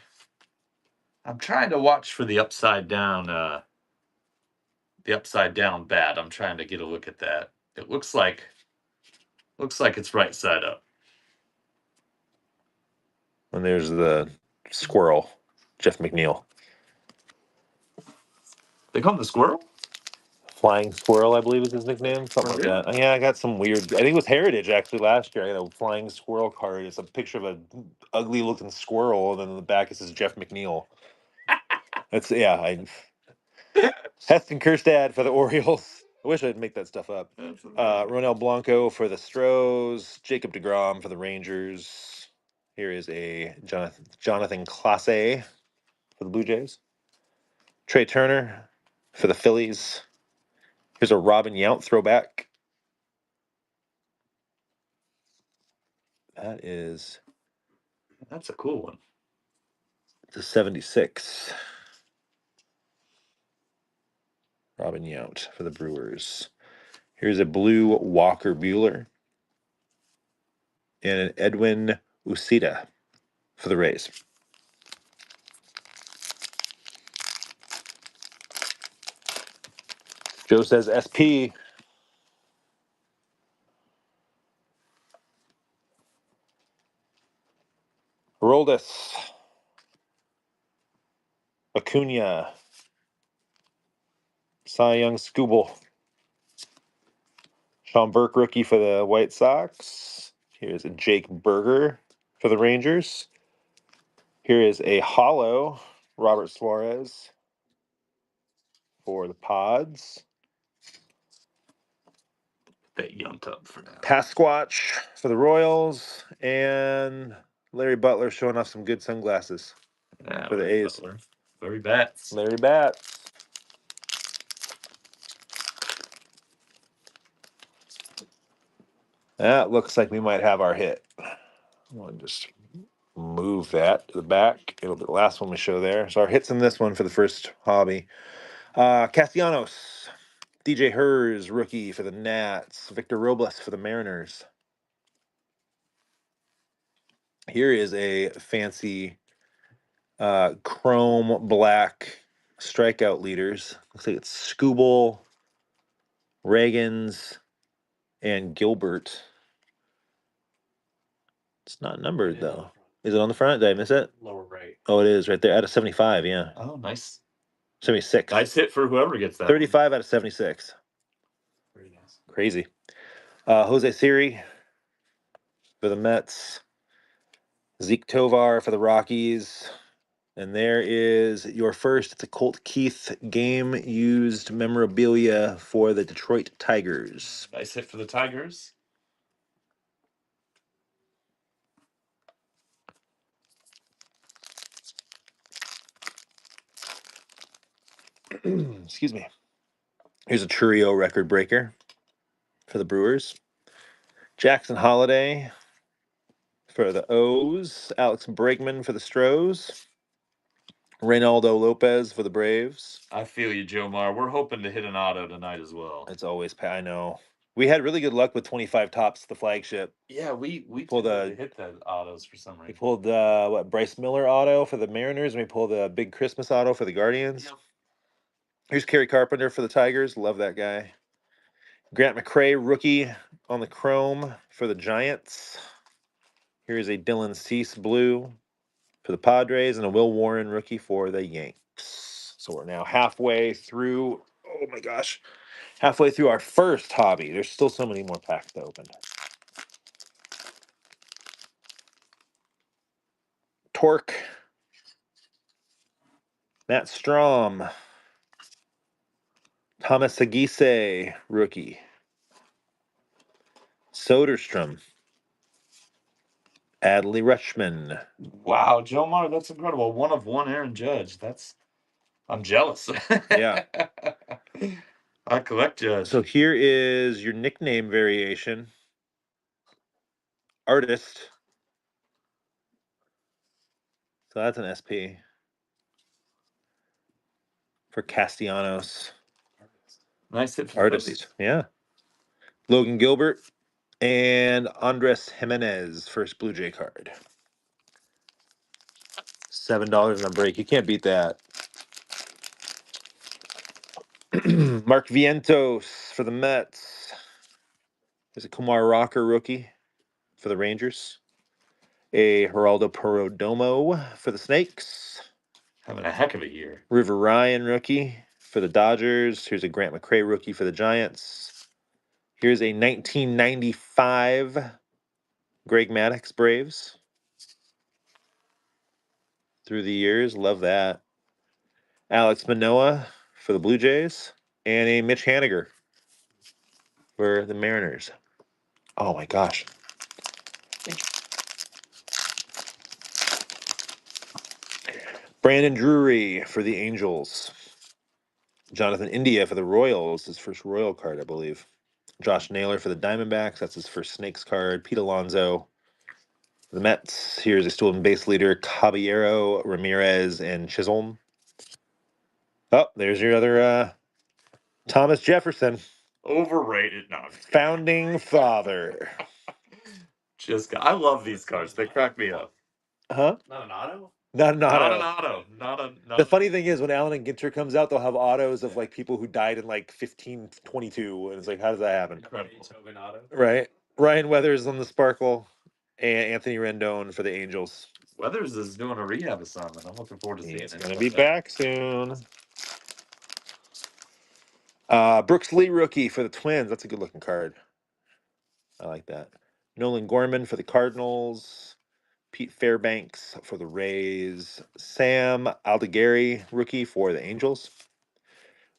I'm trying to watch for the upside down bat. I'm trying to get a look at that. It looks like it's right side up.
And there's the squirrel, Jeff McNeil.
They call him the squirrel?
Flying Squirrel, I believe is his nickname. Something like
Really?
that. Yeah, I got some weird. I think it was Heritage actually last year. I got a Flying Squirrel card. It's a picture of a ugly looking squirrel, and then in the back it says Jeff McNeil. That's yeah. Heston Kjerstad for the Orioles. I wish I'd make that stuff up. Ronel Blanco for the Stros. Jacob DeGrom for the Rangers. Here is a Jonathan Clase for the Blue Jays. Trey Turner for the Phillies. Here's a Robin Yount throwback. That is
That's a cool one.
the 76. Robin Yount for the Brewers. Here's a blue Walker Bueller. And an Edwin Ucita for the Rays. Joe says SP. Roldis. Acuna. Cy Young Scooble. Sean Burke, rookie for the White Sox. Here's a Jake Berger for the Rangers. Here is a hollow Robert Suarez for the Pods.
That Yunt up for now.
Pasquatch for the Royals. And Larry Butler showing off some good sunglasses
Yeah,
for the
Larry
A's.
Butler. Larry Bats.
Larry Bats. That looks like we might have our hit. I'll just move that to the back. It'll be the last one we show there. So our hits in this one for the first hobby. Castellanos. DJ Hers, rookie for the Nats. Victor Robles for the Mariners. Here is a fancy chrome black strikeout leaders. Looks like it's Scooble, Reagans, and Gilbert. It's not numbered though. Is it on the front? Did I miss it?
Lower right.
Oh, it is right there. Out of 75, yeah.
Oh, nice.
76.
Nice hit for whoever gets that.
35 out of 76.
Very nice.
Crazy. Jose Siri for the Mets. Zeke Tovar for the Rockies. And there is your first. It's a Colt Keith game used memorabilia for the Detroit Tigers.
Nice hit for the Tigers.
Excuse me. Here's a Churio record breaker for the Brewers. Jackson Holiday for the O's. Alex Bregman for the Stros. Reynaldo Lopez for the Braves.
I feel you, Joe Mar. We're hoping to hit an auto tonight as well.
It's always, I know. We had really good luck with 25 tops, the flagship.
Yeah, we
pulled
typically hit the autos for some
We
reason.
pulled Bryce Miller auto for the Mariners, and we pulled the big Christmas auto for the Guardians.
Yep.
Here's Kerry Carpenter for the Tigers. Love that guy. Grant McCray, rookie on the chrome for the Giants. Here's a Dylan Cease blue for the Padres, and a Will Warren rookie for the Yanks. So we're now halfway through. Oh my gosh. Halfway through our first hobby. There's still so many more packs to open. Torque. Matt Strom. Thomas Agise, rookie. Soderstrom. Adley Rutschman.
Wow, Joe Mar, that's incredible. 1 of 1 Aaron Judge. I'm jealous.
Yeah.
I collect Judge.
So here is your nickname variation. Artist. So that's an SP. For Castellanos.
Nice hit for the
Artist.
Phillies.
Yeah. Logan Gilbert. And Andres Jimenez, first Blue Jay card. $7 on a break. You can't beat that. Mark Vientos for the Mets. There's a Kumar Rocker rookie for the Rangers. A Geraldo Perdomo for the Snakes.
Having a heck of a year.
River Ryan rookie for the Dodgers. Here's a Grant McCray rookie for the Giants. Here's a 1995 Greg Maddux Braves. Through the years, love that. Alex Manoah for the Blue Jays. And a Mitch Haniger for the Mariners. Oh my gosh. Brandon Drury for the Angels. Jonathan India for the Royals, his first Royal card, I believe. Josh Naylor for the Diamondbacks, that's his first Snakes card. Pete Alonso for the Mets. Here's a stolen base leader, Caballero, Ramirez, and Chisholm. Oh, there's your other Thomas Jefferson,
Overrated. No, I'm just kidding.
founding father.
I love these cards. They crack me up.
Huh?
Not an auto?
Not an auto.
Not an auto. Not
The funny thing is, when Allen and Ginter comes out, they'll have autos of like people who died in like 1522, and it's like, how does that happen?
Incredible.
Beethoven auto.
Right. Ryan Weathers on the Sparkle, and Anthony Rendon for the Angels.
Weathers is doing a rehab assignment. I'm looking forward to seeing
He's
it.
going to be back soon. Brooks Lee rookie for the Twins. That's a good looking card. I like that. Nolan Gorman for the Cardinals. Pete Fairbanks for the Rays. Sam Aldegari rookie for the Angels.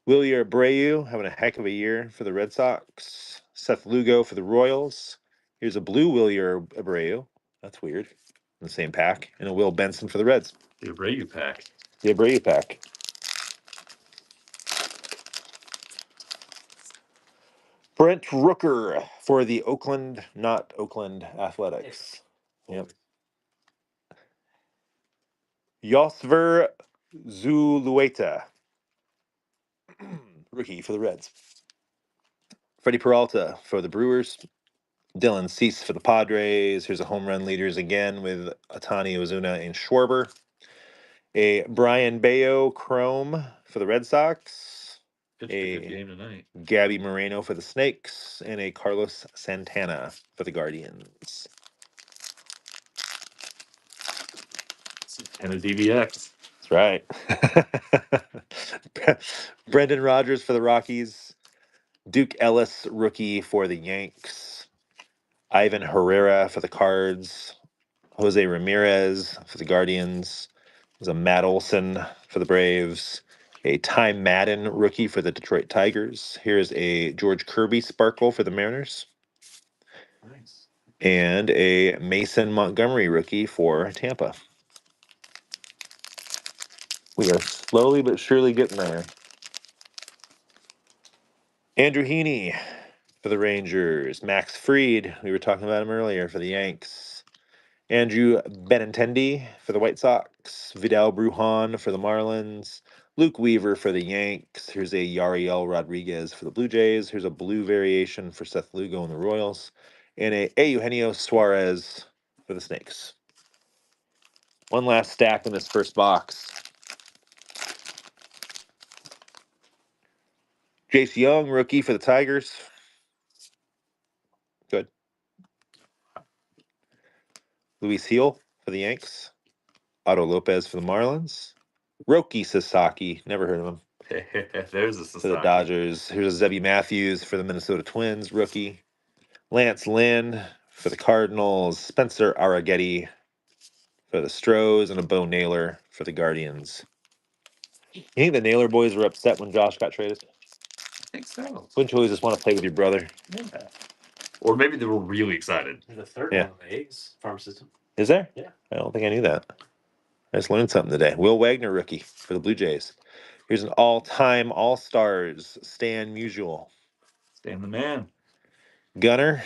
Wilyer Abreu having a heck of a year for the Red Sox. Seth Lugo for the Royals. Here's a blue Wilyer Abreu. That's weird. In the same pack. And a Will Benson for the Reds.
The Abreu pack.
The Abreu pack. Brent Rooker for the Oakland, not Oakland Athletics. Yep. Yosver Zulueta, rookie for the Reds. Freddie Peralta for the Brewers. Dylan Cease for the Padres. Here's a home run leaders again with Atani Ozuna and Schwarber. A Brian Bayo Chrome for the Red Sox.
Pitched a good game tonight.
Gabby Moreno for the Snakes. And a Carlos Santana for the Guardians.
And a DVX.
That's right. Brendan Rodgers for the Rockies. Duke Ellis, rookie for the Yanks. Ivan Herrera for the Cards. Jose Ramirez for the Guardians. There's a Matt Olson for the Braves. A Ty Madden rookie for the Detroit Tigers. Here's a George Kirby Sparkle for the Mariners.
Nice.
And a Mason Montgomery rookie for Tampa. We are slowly but surely getting there. Andrew Heaney for the Rangers. Max Fried, we were talking about him earlier, for the Yanks. Andrew Benintendi for the White Sox. Vidal Brujan for the Marlins. Luke Weaver for the Yanks. Here's a Yariel Rodriguez for the Blue Jays. Here's a blue variation for Seth Lugo and the Royals. And a Eugenio Suarez for the Snakes. One last stack in this first box. Jace Young, rookie for the Tigers. Good. Luis Heel for the Yanks. Otto Lopez for the Marlins. Roki Sasaki, never heard of him,
There's a
for the
Sasaki.
Dodgers. Here's a Zebby Matthews for the Minnesota Twins, rookie. Lance Lynn for the Cardinals. Spencer Arrighetti for the Stros. And a Bo Naylor for the Guardians. You think the Naylor boys were upset when Josh got traded?
I think so.
Wouldn't you always just want to play with your brother?
Yeah. Or maybe they were really excited.
There's a third
Yeah.
one of the Eggs farm system.
Is there?
Yeah.
I don't think I knew that. I just learned something today. Will Wagner, rookie for the Blue Jays. Here's an all-time All-Stars, Stan Musial.
Stan the man.
Gunner.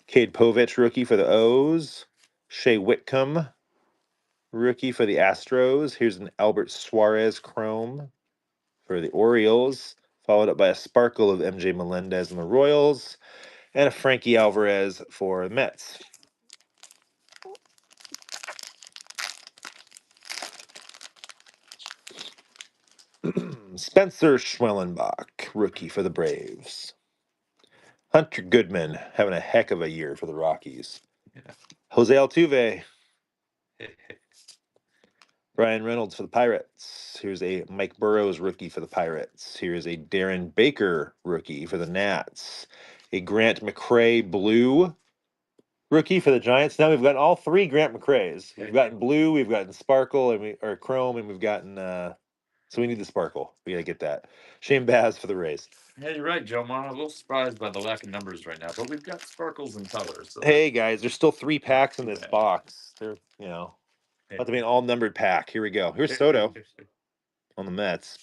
Cade Povich, rookie for the O's. Shea Whitcomb, rookie for the Astros. Here's an Albert Suarez Chrome for the Orioles, followed up by a sparkle of MJ Melendez and the Royals, and a Frankie Alvarez for the Mets. Spencer Schwellenbach, rookie for the Braves. Hunter Goodman having a heck of a year for the Rockies.
Yeah.
Jose Altuve, Brian Reynolds for the Pirates. Here's a Mike Burrows rookie for the Pirates. Here's a Darren Baker rookie for the Nats. A Grant McCray blue rookie for the Giants. Now we've gotten all three Grant McCrays. We've gotten blue, we've gotten sparkle, or chrome, and we've gotten. So we need the sparkle. We gotta get that. Shane Baz for the Rays.
Yeah, you're right, Joe. I'm a little surprised by the lack of numbers right now, but we've got sparkles and colors. So
Hey guys, there's still 3 packs in this
bad.
box. They're about to be an all numbered pack. Here we go. Here's Soto on the Mets.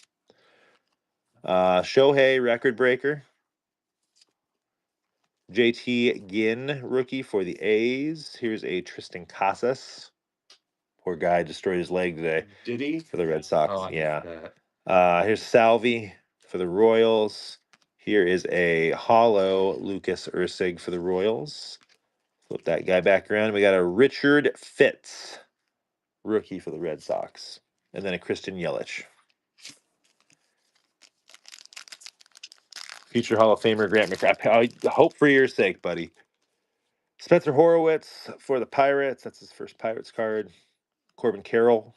Shohei record breaker. JT Ginn rookie for the A's. Here's a Tristan Casas. Poor guy destroyed his leg today
Did he?
for the Red Sox.
Oh, I
yeah.
missed that.
Here's Salvi for the Royals. Here is a hollow Lucas Ursig for the Royals. Flip that guy back around. We got a Richard Fitz rookie for the Red Sox. And then a Christian Yelich. Future Hall of Famer Grant McCrae. I hope for your sake, buddy. Spencer Horowitz for the Pirates. That's his first Pirates card. Corbin Carroll,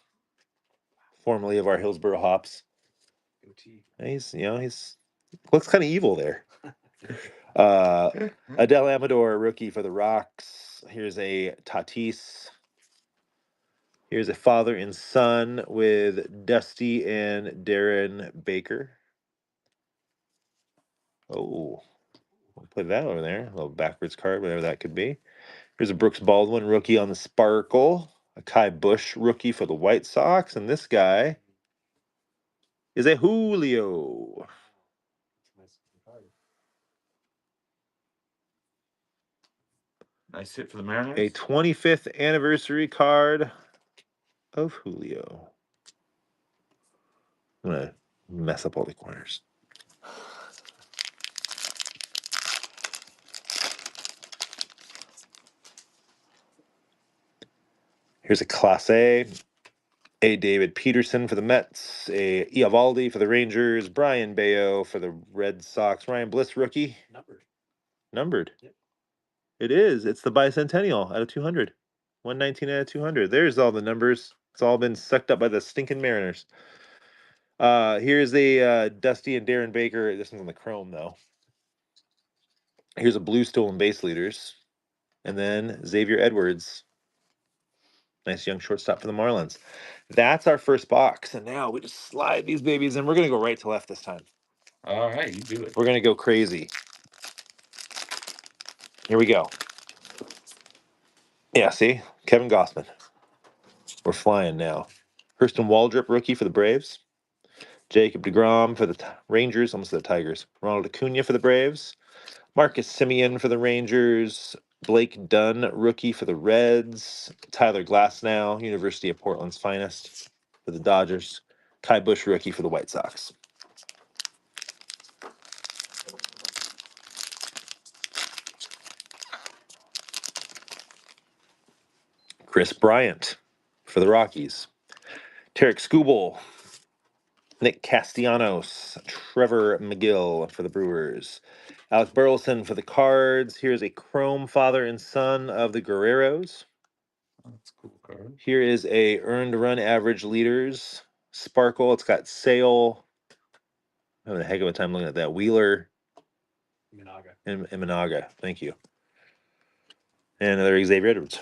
formerly of our Hillsboro Hops. He's looks kind of evil there. Adele Amador, rookie for the Rocks. Here's a Tatis. Here's a father and son with Dusty and Darren Baker. Oh, we'll put that over there. A little backwards card, whatever that could be. Here's a Brooks Baldwin rookie on the Sparkle. A Kai Bush rookie for the White Sox. And this guy is a Julio.
Nice hit for the Mariners.
A 25th anniversary card of Julio. I'm going to mess up all the corners. Here's a Class A David Peterson for the Mets, a Eovaldi for the Rangers, Brian Bayo for the Red Sox, Ryan Bliss rookie. Numbered. Yep. It is. It's the bicentennial out of 200. 119 out of 200. There's all the numbers. It's all been sucked up by the stinking Mariners. Here's a Dusty and Darren Baker. This one's on the chrome, though. Here's a blue stolen base leaders. And then Xavier Edwards. Nice young shortstop for the Marlins. That's our first box. And now we just slide these babies in. We're going to go right to left this time.
All right, you do it.
We're going to go crazy. Here we go. Yeah, see? Kevin Gossman. We're flying now. Hurston Waldrop, rookie for the Braves. Jacob deGrom for the Rangers, almost the Tigers. Ronald Acuna for the Braves. Marcus Semien for the Rangers. Blake Dunn, rookie for the Reds. Tyler Glasnow, University of Portland's finest for the Dodgers. Kai Bush, rookie for the White Sox. Chris Bryant for the Rockies. Tarek Skubal. Nick Castellanos. Trevor McGill for the Brewers. Alec Burleson for the Cards. Here's a chrome father and son of the Guerreros.
That's a cool card.
Here is a earned run average leaders. Sparkle. It's got Sale. I'm having a heck of a time looking at that. Wheeler. And Imanaga. Thank you. And another Xavier Edwards.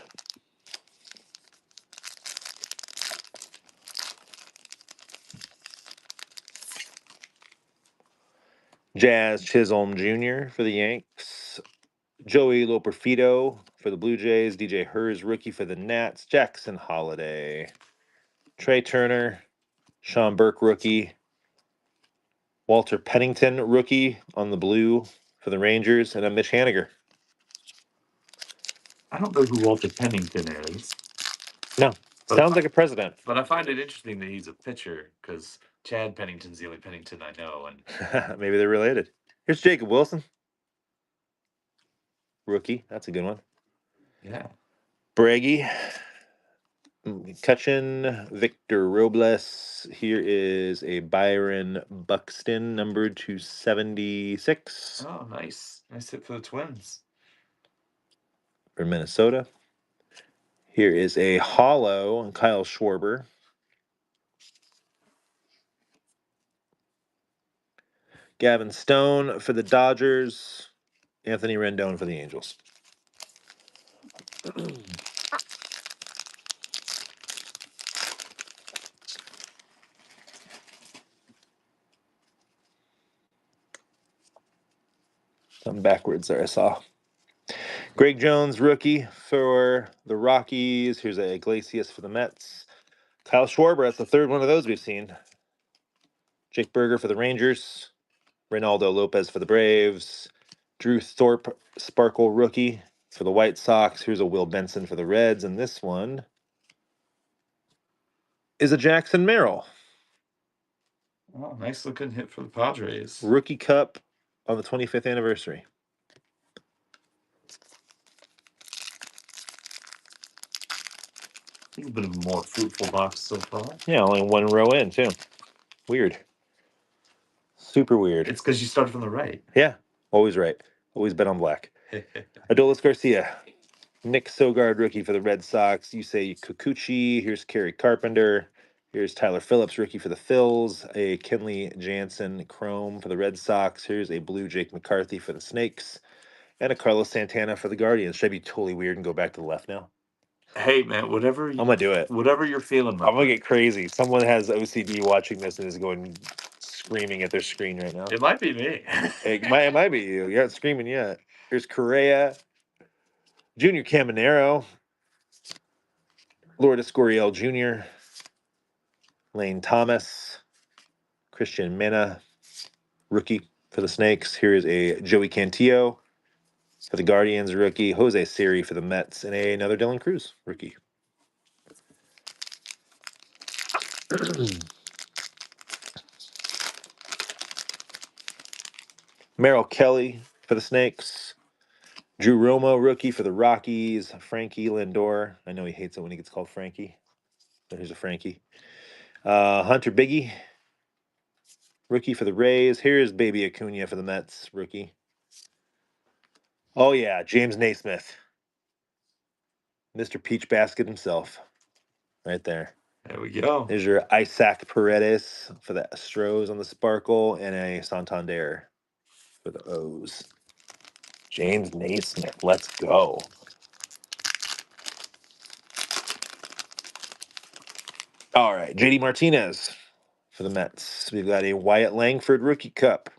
Jazz Chisholm Jr. for the Yanks. Joey Loperfido for the Blue Jays. DJ Hers, rookie for the Nats. Jackson Holiday. Trey Turner. Sean Burke, rookie. Walter Pennington, rookie on the blue for the Rangers. And a Mitch Haniger.
I don't know who Walter Pennington is.
No. Sounds like a president.
But I find it interesting that he's a pitcher because Chad Pennington's the only Pennington I know. And
maybe they're related. Here's Jacob Wilson. Rookie. That's a good one.
yeah.
Braggy. McCutchen. Victor Robles. Here is a Byron Buxton, numbered to 76.
Oh, nice. Nice hit for the Twins.
For Minnesota. Here is a hollow Kyle Schwarber. Gavin Stone for the Dodgers. Anthony Rendon for the Angels. Something backwards there, I saw. Greg Jones, rookie for the Rockies. Here's a Iglesias for the Mets. Kyle Schwarber, that's the third one of those we've seen. Jake Berger for the Rangers. Reynaldo Lopez for the Braves. Drew Thorpe, Sparkle rookie for the White Sox. Here's a Will Benson for the Reds. And this one is a Jackson Merrill.
Oh, nice looking hit for the Padres.
Rookie Cup on the 25th anniversary.
A little bit of a more fruitful box so far.
Yeah, only one row in, too. Weird. Super weird.
It's because you started from the right.
Yeah, always right. Always bet on black. Adolis Garcia. Nick Sogard, rookie for the Red Sox. Yusei Kikuchi. Here's Kerry Carpenter. Here's Tyler Phillips, rookie for the Phils. A Kenley Jansen Chrome for the Red Sox. Here's a blue Jake McCarthy for the Snakes. And a Carlos Santana for the Guardians. Should I be totally weird and go back to the left now?
Hey man, whatever
I'm going to do it.
whatever you're feeling, my
I'm going to
friend.
get crazy. Someone has OCD watching this and is going screaming at their screen right now.
It might be me.
It might be you. You're not screaming yet. Here's Correa. Junior Caminero. Lourdes Gurriel Jr., Lane Thomas, Christian Mena, rookie for the Snakes. Here is a Joey Cantillo for the Guardians, rookie. Jose Siri for the Mets, and another Dylan Cruz, rookie. Merrill Kelly for the Snakes. Drew Romo, rookie for the Rockies. Frankie Lindor. I know he hates it when he gets called Frankie, but here's a Frankie. Hunter Biggie, rookie for the Rays. Here's Baby Acuna for the Mets, rookie. Oh, yeah, James Naismith. Mr. Peach Basket himself. Right there.
There we go.
There's your Isaac Paredes for the Astros on the Sparkle and a Santander for the O's. James Naismith, let's go. All right, JD Martinez for the Mets. We've got a Wyatt Langford Rookie Cup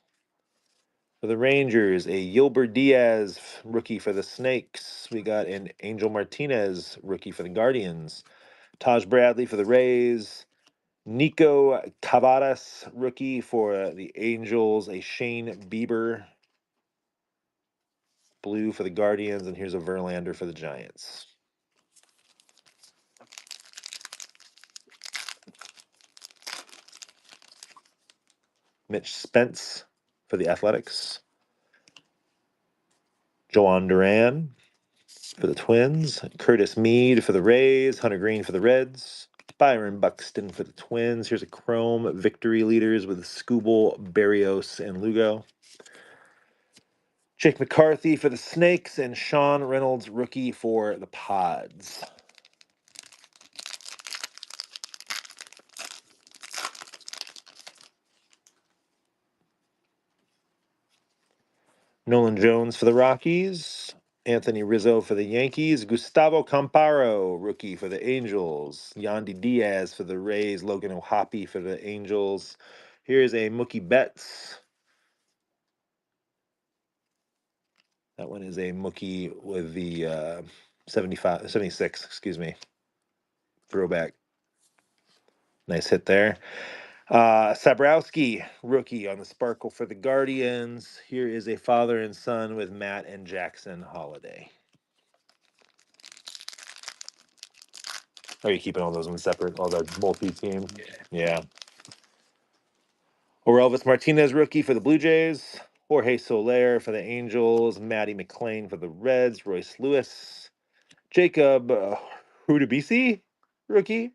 for the Rangers, a Gilbert Diaz rookie for the Snakes. We got an Angel Martinez rookie for the Guardians. Taj Bradley for the Rays. Nico Cavadas, rookie for the Angels. A Shane Bieber, blue for the Guardians. And here's a Verlander for the Giants. Mitch Spence for the Athletics. Joan Duran for the Twins. Curtis Mead for the Rays. Hunter Green for the Reds. Byron Buxton for the Twins. Here's a Chrome victory leaders with Scooble, Barrios, and Lugo. Jake McCarthy for the Snakes and Sean Reynolds, rookie for the Pods. Nolan Jones for the Rockies. Anthony Rizzo for the Yankees. Gustavo Camparo, rookie for the Angels. Yandy Diaz for the Rays. Logan O'Hoppe for the Angels. Here's a Mookie Betts. That one is a Mookie with the 76, excuse me. Throwback. Nice hit there. Sabrowski, rookie on the Sparkle for the Guardians. Here is a father and son with Matt and Jackson Holiday. Are you keeping all those ones separate? All the multi-team? Yeah. Orelvis Martinez, rookie for the Blue Jays. Jorge Soler for the Angels. Matty McClain for the Reds. Royce Lewis. Jacob Hudubisi, rookie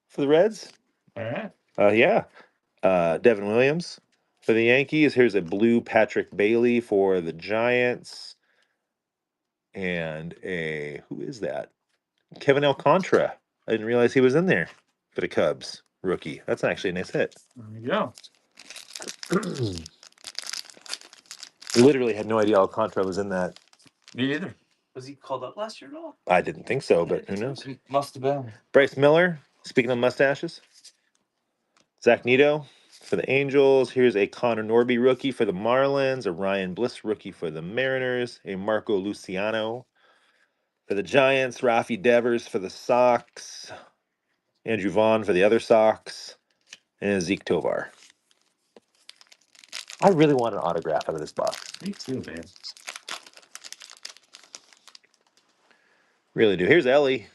for the Reds.
All right.
Yeah. Devin Williams for the Yankees. Here's a blue Patrick Bailey for the Giants. And who is that? Kevin Alcantara. I didn't realize he was in there for the Cubs. Rookie. That's actually a nice hit.
There we go.
Literally had no idea Alcantara was in that.
Me either.
Was he called up last year at all?
I didn't think so, but who knows?
Must have been.
Bryce Miller, speaking of mustaches. Zach Neto for the Angels. Here's a Connor Norby rookie for the Marlins, a Ryan Bliss rookie for the Mariners, a Marco Luciano for the Giants, Rafi Devers for the Sox, Andrew Vaughn for the other Sox, and Zeke Tovar. I really want an autograph out of this box.
Me too, man.
Really do. Here's Ellie.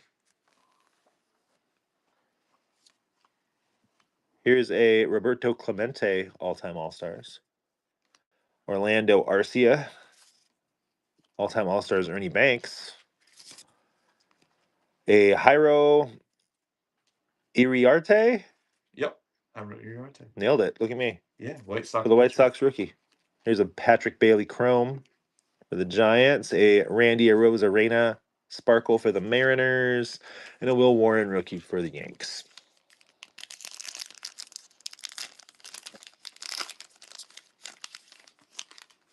Here's a Roberto Clemente all-time All-Stars. Orlando Arcia. All-time All-Stars Ernie Banks. A Jairo Iriarte.
Yep. You're right.
Nailed it. Look at me.
Yeah, White Sox.
For the White Sox rookie. Here's a Patrick Bailey Chrome for the Giants. A Randy Arozarena Sparkle for the Mariners. And a Will Warren rookie for the Yanks.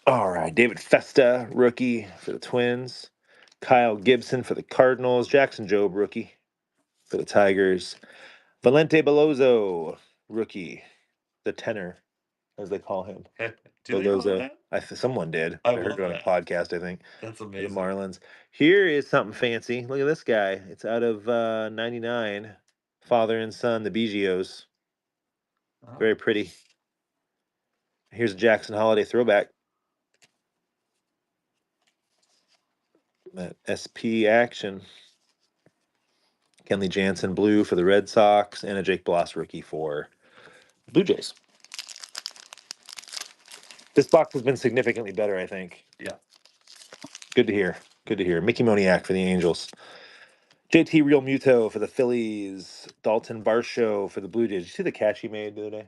All right, David Festa, rookie for the Twins. Kyle Gibson for the Cardinals. Jackson Jobe, rookie for the Tigers. Valente Belozo, rookie, the tenor, as they call him.
Do they call
Belozo.
that?
Someone did.
I
I heard
love
it on a
that.
podcast, I think.
That's
The
amazing.
Marlins. Here is something fancy. Look at this guy. It's out of 99. Father and son, the Bigios.
Oh.
Very pretty. Here's a Jackson Holiday throwback. That SP action. Kenley Jansen blue for the Red Sox, and a Jake Bloss rookie for the Blue Jays. This box has been significantly better, I think.
Yeah.
Good to hear. Good to hear. Mickey Moniak for the Angels. JT Real Muto for the Phillies. Dalton Varsho for the Blue Jays. Did you see the catch he made the other day?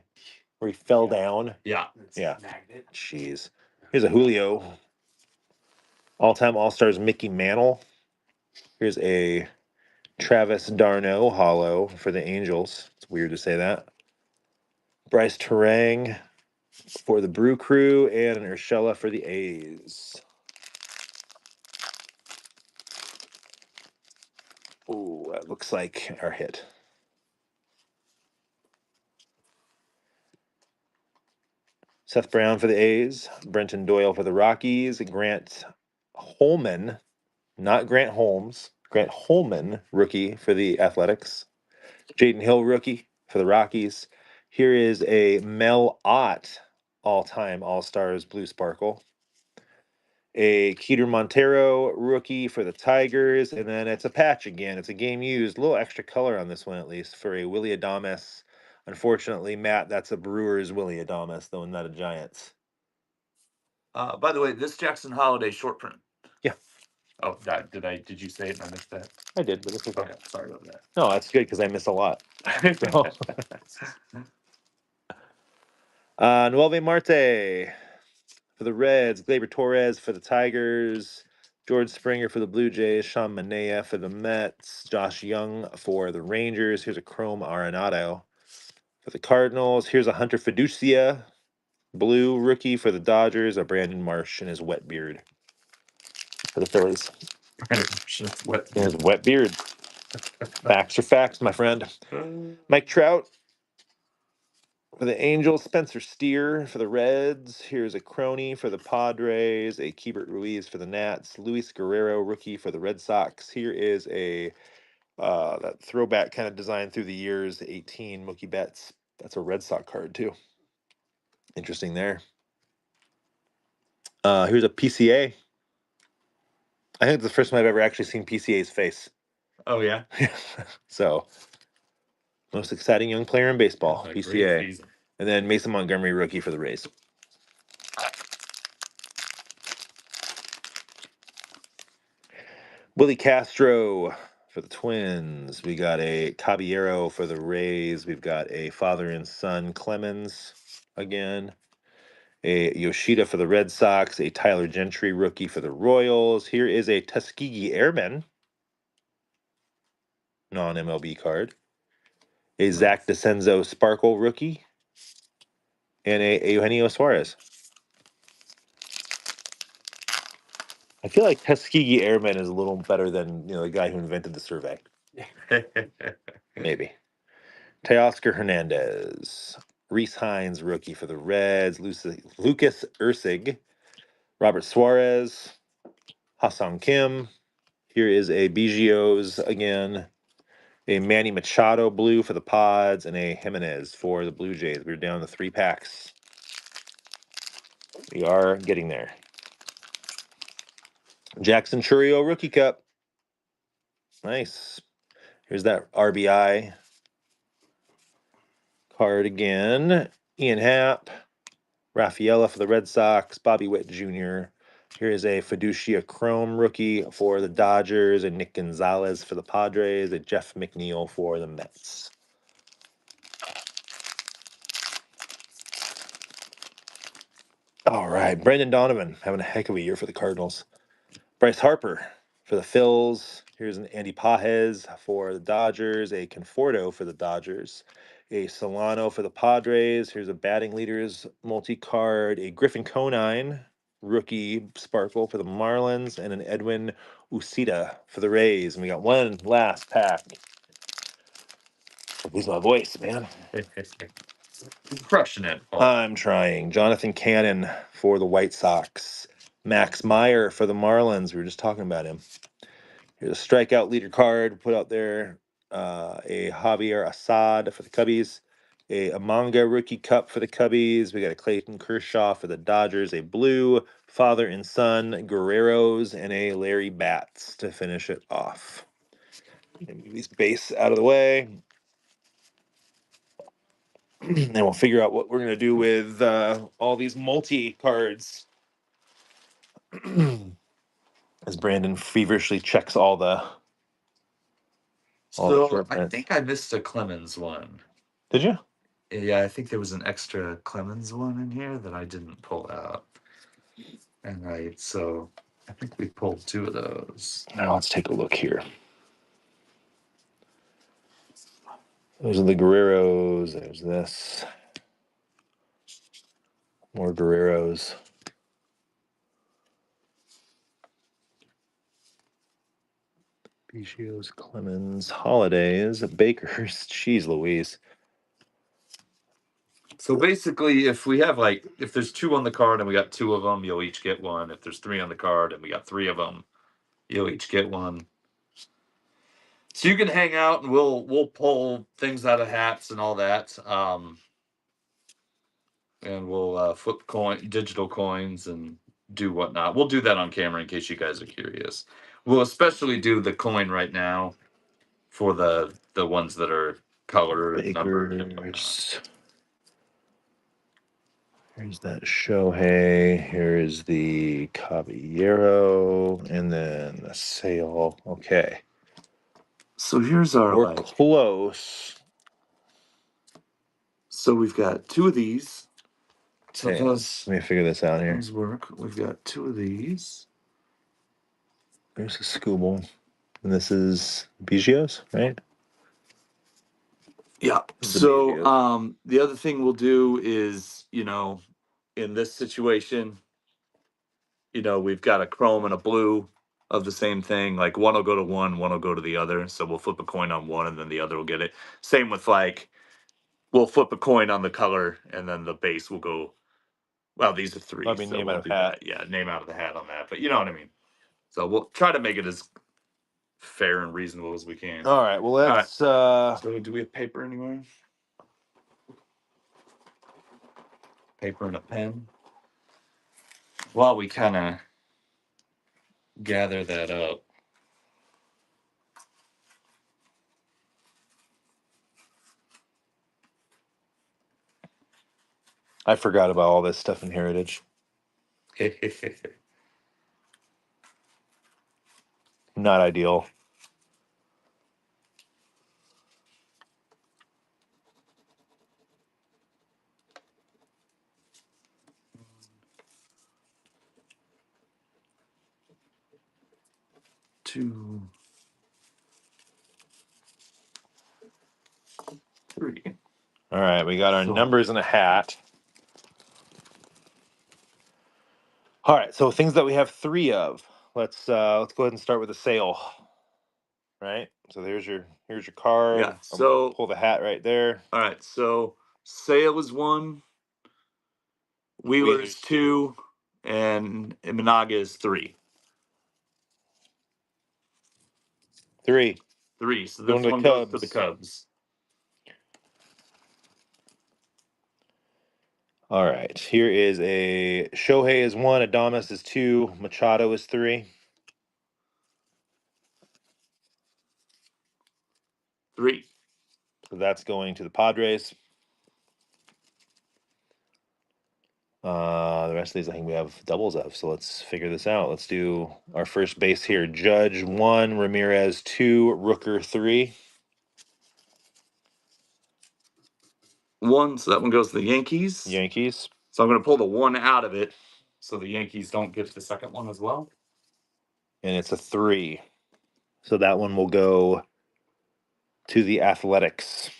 Where he fell down?
Yeah.
Yeah.
Magnet.
Jeez. Here's a Julio. All-time All-Stars Mickey Mantle. Here's a Travis d'Arnaud hollow for the Angels. It's weird to say that. Bryce Terang for the Brew Crew, and an Urshela for the A's. Oh, that looks like our hit. Seth Brown for the A's, Brenton Doyle for the Rockies, Grant Holman, not Grant Holmes, Grant Holman, rookie for the Athletics, Jaden Hill, rookie for the Rockies. Here is a Mel Ott all-time All-Stars Blue Sparkle. A Keter Montero rookie for the Tigers, and then it's a patch again. It's a game used. A little extra color on this one, at least, for a Willy Adames. Unfortunately, Matt, that's a Brewers Willy Adames, though not a Giants.
By the way, this Jackson Holiday short print.
Yeah.
Oh, did you say it and I missed that?
I did, but it's okay.
Okay, sorry about that.
No, that's good because I miss a lot. Nueve Marte for the Reds, Gleyber Torres for the Tigers, George Springer for the Blue Jays, Sean Manaea for the Mets, Josh Young for the Rangers. Here's a Chrome Arenado for the Cardinals. Here's a Hunter Fiducia, blue rookie for the Dodgers, a Brandon Marsh in his wet beard for the Phillies. In his wet beard. Facts are facts, my friend. Mike Trout for the Angels, Spencer Steer for the Reds. Here's a Crony for the Padres, a Keibert Ruiz for the Nats, Luis Guerrero, rookie for the Red Sox. Here is a that throwback kind of design through the years, 18 Mookie Betts. That's a Red Sox card too. Interesting there. Here's a PCA. I think it's the first time I've ever actually seen PCA's face.
Oh yeah.
So, most exciting young player in baseball, PCA. And then Mason Montgomery, rookie for the Rays. Willie Castro for the Twins. We got a Caballero for the Rays. We've got a father and son Clemens again. A Yoshida for the Red Sox. A Tyler Gentry rookie for the Royals. Here is a Tuskegee Airmen non-MLB card. A Zach DeCenzo Sparkle rookie. And a Eugenio Suarez. I feel like Tuskegee Airmen is a little better than the guy who invented the survey. Maybe. Teoscar Hernandez, Reese Hines, rookie for the Reds, Lucas Ursig, Robert Suarez, Hassan Kim. Here is a Biggio's again, a Manny Machado blue for the Pods, and a Jimenez for the Blue Jays. We're down to 3 packs. We are getting there. Jackson Churio Rookie Cup. Nice. Here's that RBI card again. Ian Happ, Rafaela for the Red Sox, Bobby Witt Jr. Here is a Fiducia Chrome rookie for the Dodgers, and Nick Gonzalez for the Padres, and Jeff McNeil for the Mets. All right, Brandon Donovan having a heck of a year for the Cardinals. Bryce Harper for the Phils. Here's an Andy Pajes for the Dodgers, a Conforto for the Dodgers, a Solano for the Padres. Here's a batting leaders multi-card, a Griffin Conine rookie sparkle for the Marlins, and an Edwin Ucita for the Rays. And we got one last pack. Lose my voice, man.
Crushing it. Paul.
I'm trying. Jonathan Cannon for the White Sox. Max Meyer for the Marlins. We were just talking about him. Here's a strikeout leader card put out there. A Javier Assad for the Cubbies. A Amanga Rookie Cup for the Cubbies. We got a Clayton Kershaw for the Dodgers. A blue father and son Guerreros, and a Larry Batts to finish it off. Move these base out of the way. And we'll figure out what we're going to do with all these multi cards. As Brandon feverishly checks all the.
So I think I missed a Clemens one.
Did you?
Yeah, I think there was an extra Clemens one in here that I didn't pull out. And so I think we pulled 2 of those.
Now let's take a look here. Those are the Guerreros. There's this. More Guerreros. Biggio's, Clemens, Holidays, Bakers. Jeez Louise.
So basically, if we have if there's 2 on the card and we got 2 of them, you'll each get one. If there's 3 on the card and we got 3 of them, you'll each get one. So you can hang out and we'll pull things out of hats and all that. And we'll flip digital coins and do whatnot. We'll do that on camera in case you guys are curious. We'll especially do the coin right now for the ones that are colored numbered.
Bakers. Here's that Shohei. Here's the Caballero. And then the Sale. Okay.
So here's our
We're close.
So we've got 2 of these. So
Okay,
those
let me figure this out here.
work. We've got 2 of these.
There's a Scooble. And this is Biggio's, right?
Yeah. So the other thing we'll do is, in this situation, we've got a chrome and a blue of the same thing. Like one will go to one will go to the other. So we'll flip a coin on one and then the other will get it. Same with we'll flip a coin on the color and then the base will go. Well, these are 3.
I mean,
so
name
we'll
out of
do
hat.
that. Yeah, name out of the hat on that. But you know what I mean. So we'll try to make it as fair and reasonable as we can.
All right. Well, let's.
So do we have paper anywhere? Paper and a pen. While we kind of gather that up.
I forgot about all this stuff in Heritage. Not ideal.
Two, 3.
All right, we got our numbers in a hat. All right, so things that we have 3 of. let's go ahead and start with the sale. Right. So here's your card.
Yeah, so-
pull the hat right there.
All right, so Sale is 1, Wheeler is 2, and Imanaga is 3.
3.
3. So
Going
this
to the
one goes to the
Cubs.
Cubs.
All right. Here is a Shohei is 1, Adames is 2, Machado is 3.
3.
So that's going to the Padres. The rest of these I think we have doubles of. So let's figure this out. Let's do our first base here. Judge 1, Ramirez 2, Rooker 3.
1, so that one goes to the Yankees.
Yankees.
So I'm going to pull the 1 out of it, so the Yankees don't get the second one as well.
And it's a 3. So that one will go to the Athletics.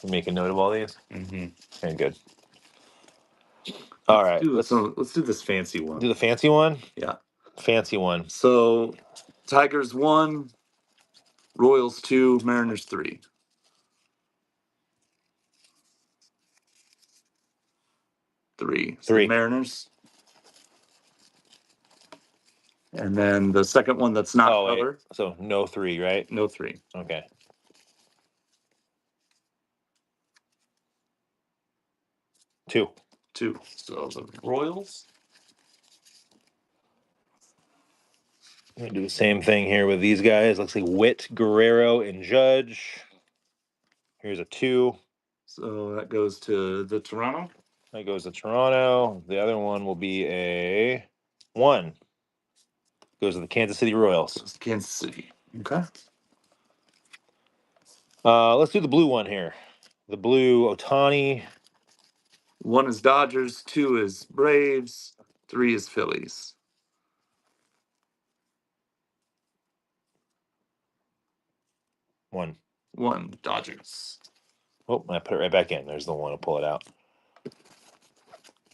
Make a note of all these.
Mm-hmm.
Okay, good. All right,
let's do this fancy one.
do the fancy one.
Yeah,
Fancy one.
so Tigers 1, Royals 2, Mariners 3. 3. So
3.
Mariners. And then the second one that's not
wait.
covered.
So no 3, right?
No 3.
Okay. 2.
2. So the Royals.
I'm gonna do the same thing here with these guys. Looks like Witt, Guerrero, and Judge. Here's a 2.
So that goes to the Toronto.
That goes to Toronto. The other one will be a 1. Goes to the Kansas City Royals.
Goes to Kansas City. Okay.
Let's do the blue one here. The blue Otani.
1 is Dodgers, 2 is Braves, 3 is Phillies.
1.
1 Dodgers.
Oh, I put it right back in. There's the one to pull it out.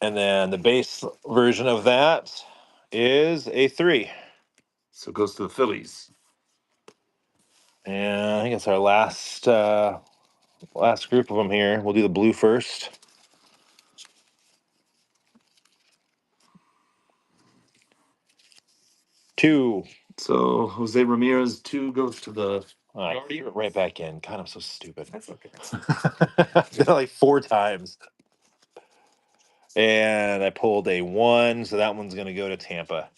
And then the base version of that is a 3.
So it goes to the Phillies.
And I think it's our last group of them here. We'll do the blue first. Two.
So Jose Ramirez 2 goes to the
I threw it right back in. God, I'm so stupid.
That's okay.
I've done it like 4 times. And I pulled a 1, so that one's going to go to Tampa.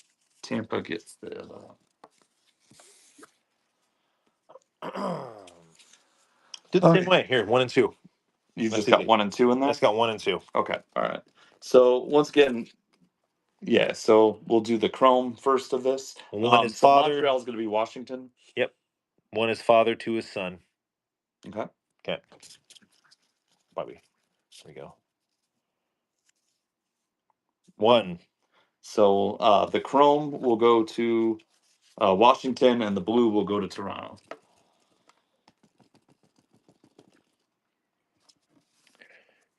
Tampa gets the
Do the same way. Here, 1 and 2.
You
That's
just got
easy.
1 and 2 in
I
there?
just got 1 and 2.
Okay. All right. So once again, yeah, so we'll do the Chrome first of this.
1 is
so
father.
Montreal's going to be Washington.
Yep. 1 is father, 2 is son.
Okay.
Okay. Bobby. There we go. 1.
So the Chrome will go to Washington, and the blue will go to Toronto.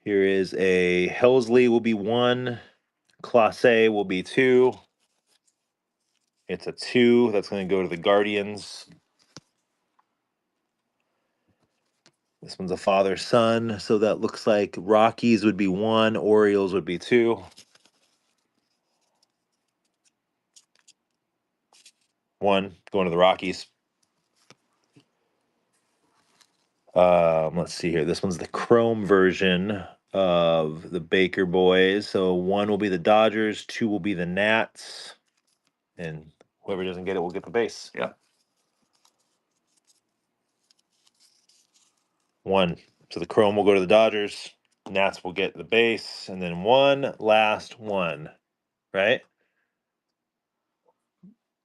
Here is a Helsley will be 1. Classe will be 2. It's a 2. That's going to go to the Guardians. This one's a father-son, so that looks like Rockies would be 1, Orioles would be 2. 1 going to the Rockies. Let's see here. This one's the Chrome version of the Baker boys. So 1 will be the Dodgers, 2 will be the Nats, and whoever doesn't get it will get the base.
Yeah.
1. So the Chrome will go to the Dodgers, Nats will get the base, and then 1 last 1. Right?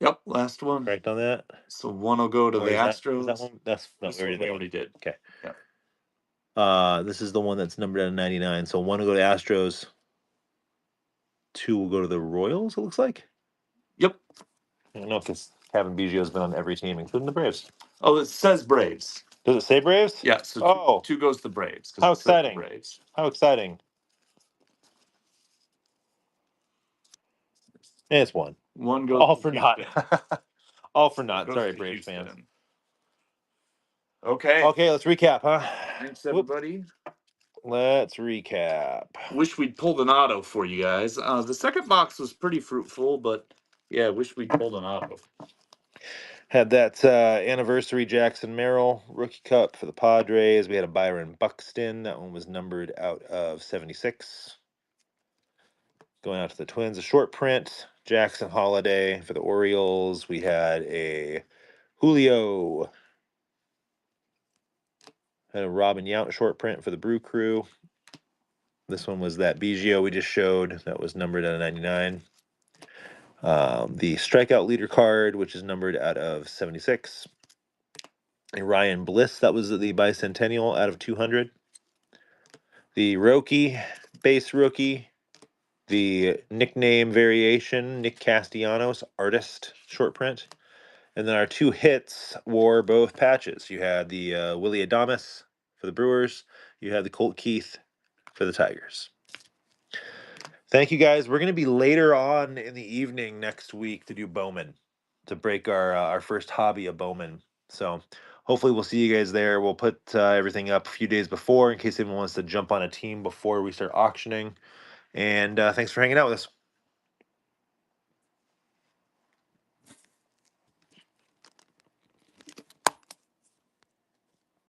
Yep. Last one.
Correct on that?
So 1 will go to
Or
the
is that-
Astros.
is that one? That's no,
This
we already
one we
did.
already did.
Okay.
Yeah.
This is the one that's numbered out of 99. So 1 will go to Astros, 2 will go to the Royals, it looks like.
Yep.
I don't know if this Kevin Biggio's been on every team, including the Braves.
Oh, it says Braves.
Does it say Braves?
Yeah. So
Oh.
2 goes to the Braves. 'cause
How
it says the
exciting.
Braves.
How exciting. It's one.
One goes
All
to
for naught.
Houston.
All for naught.
Goes
Sorry,
to
Braves fans.
Houston. Okay.
Okay, let's recap, huh?
Thanks,
Whoop.
everybody.
Let's recap.
Wish we'd pulled an auto for you guys. The second box was pretty fruitful, but yeah, wish we'd pulled an auto.
Had that anniversary Jackson Merrill rookie cup for the Padres. We had a Byron Buxton. That one was numbered out of 76. Going out to the Twins, a short print. Jackson Holiday for the Orioles. We had a Julio. Had a Robin Yount short print for the Brew Crew. This one was that Biggio we just showed. That was numbered out of 99. The strikeout leader card, which is numbered out of 76. A Ryan Bliss, that was the bicentennial out of 200. The Roki base rookie, the nickname variation, Nick Castellanos, artist short print. And then our two hits wore both patches. You had the Willie Adames for the Brewers. You had the Colt Keith for the Tigers. Thank you, guys. We're going to be later on in the evening next week to do Bowman, to break our first hobby of Bowman. So hopefully we'll see you guys there. We'll put everything up a few days before in case anyone wants to jump on a team before we start auctioning. And thanks for hanging out with us.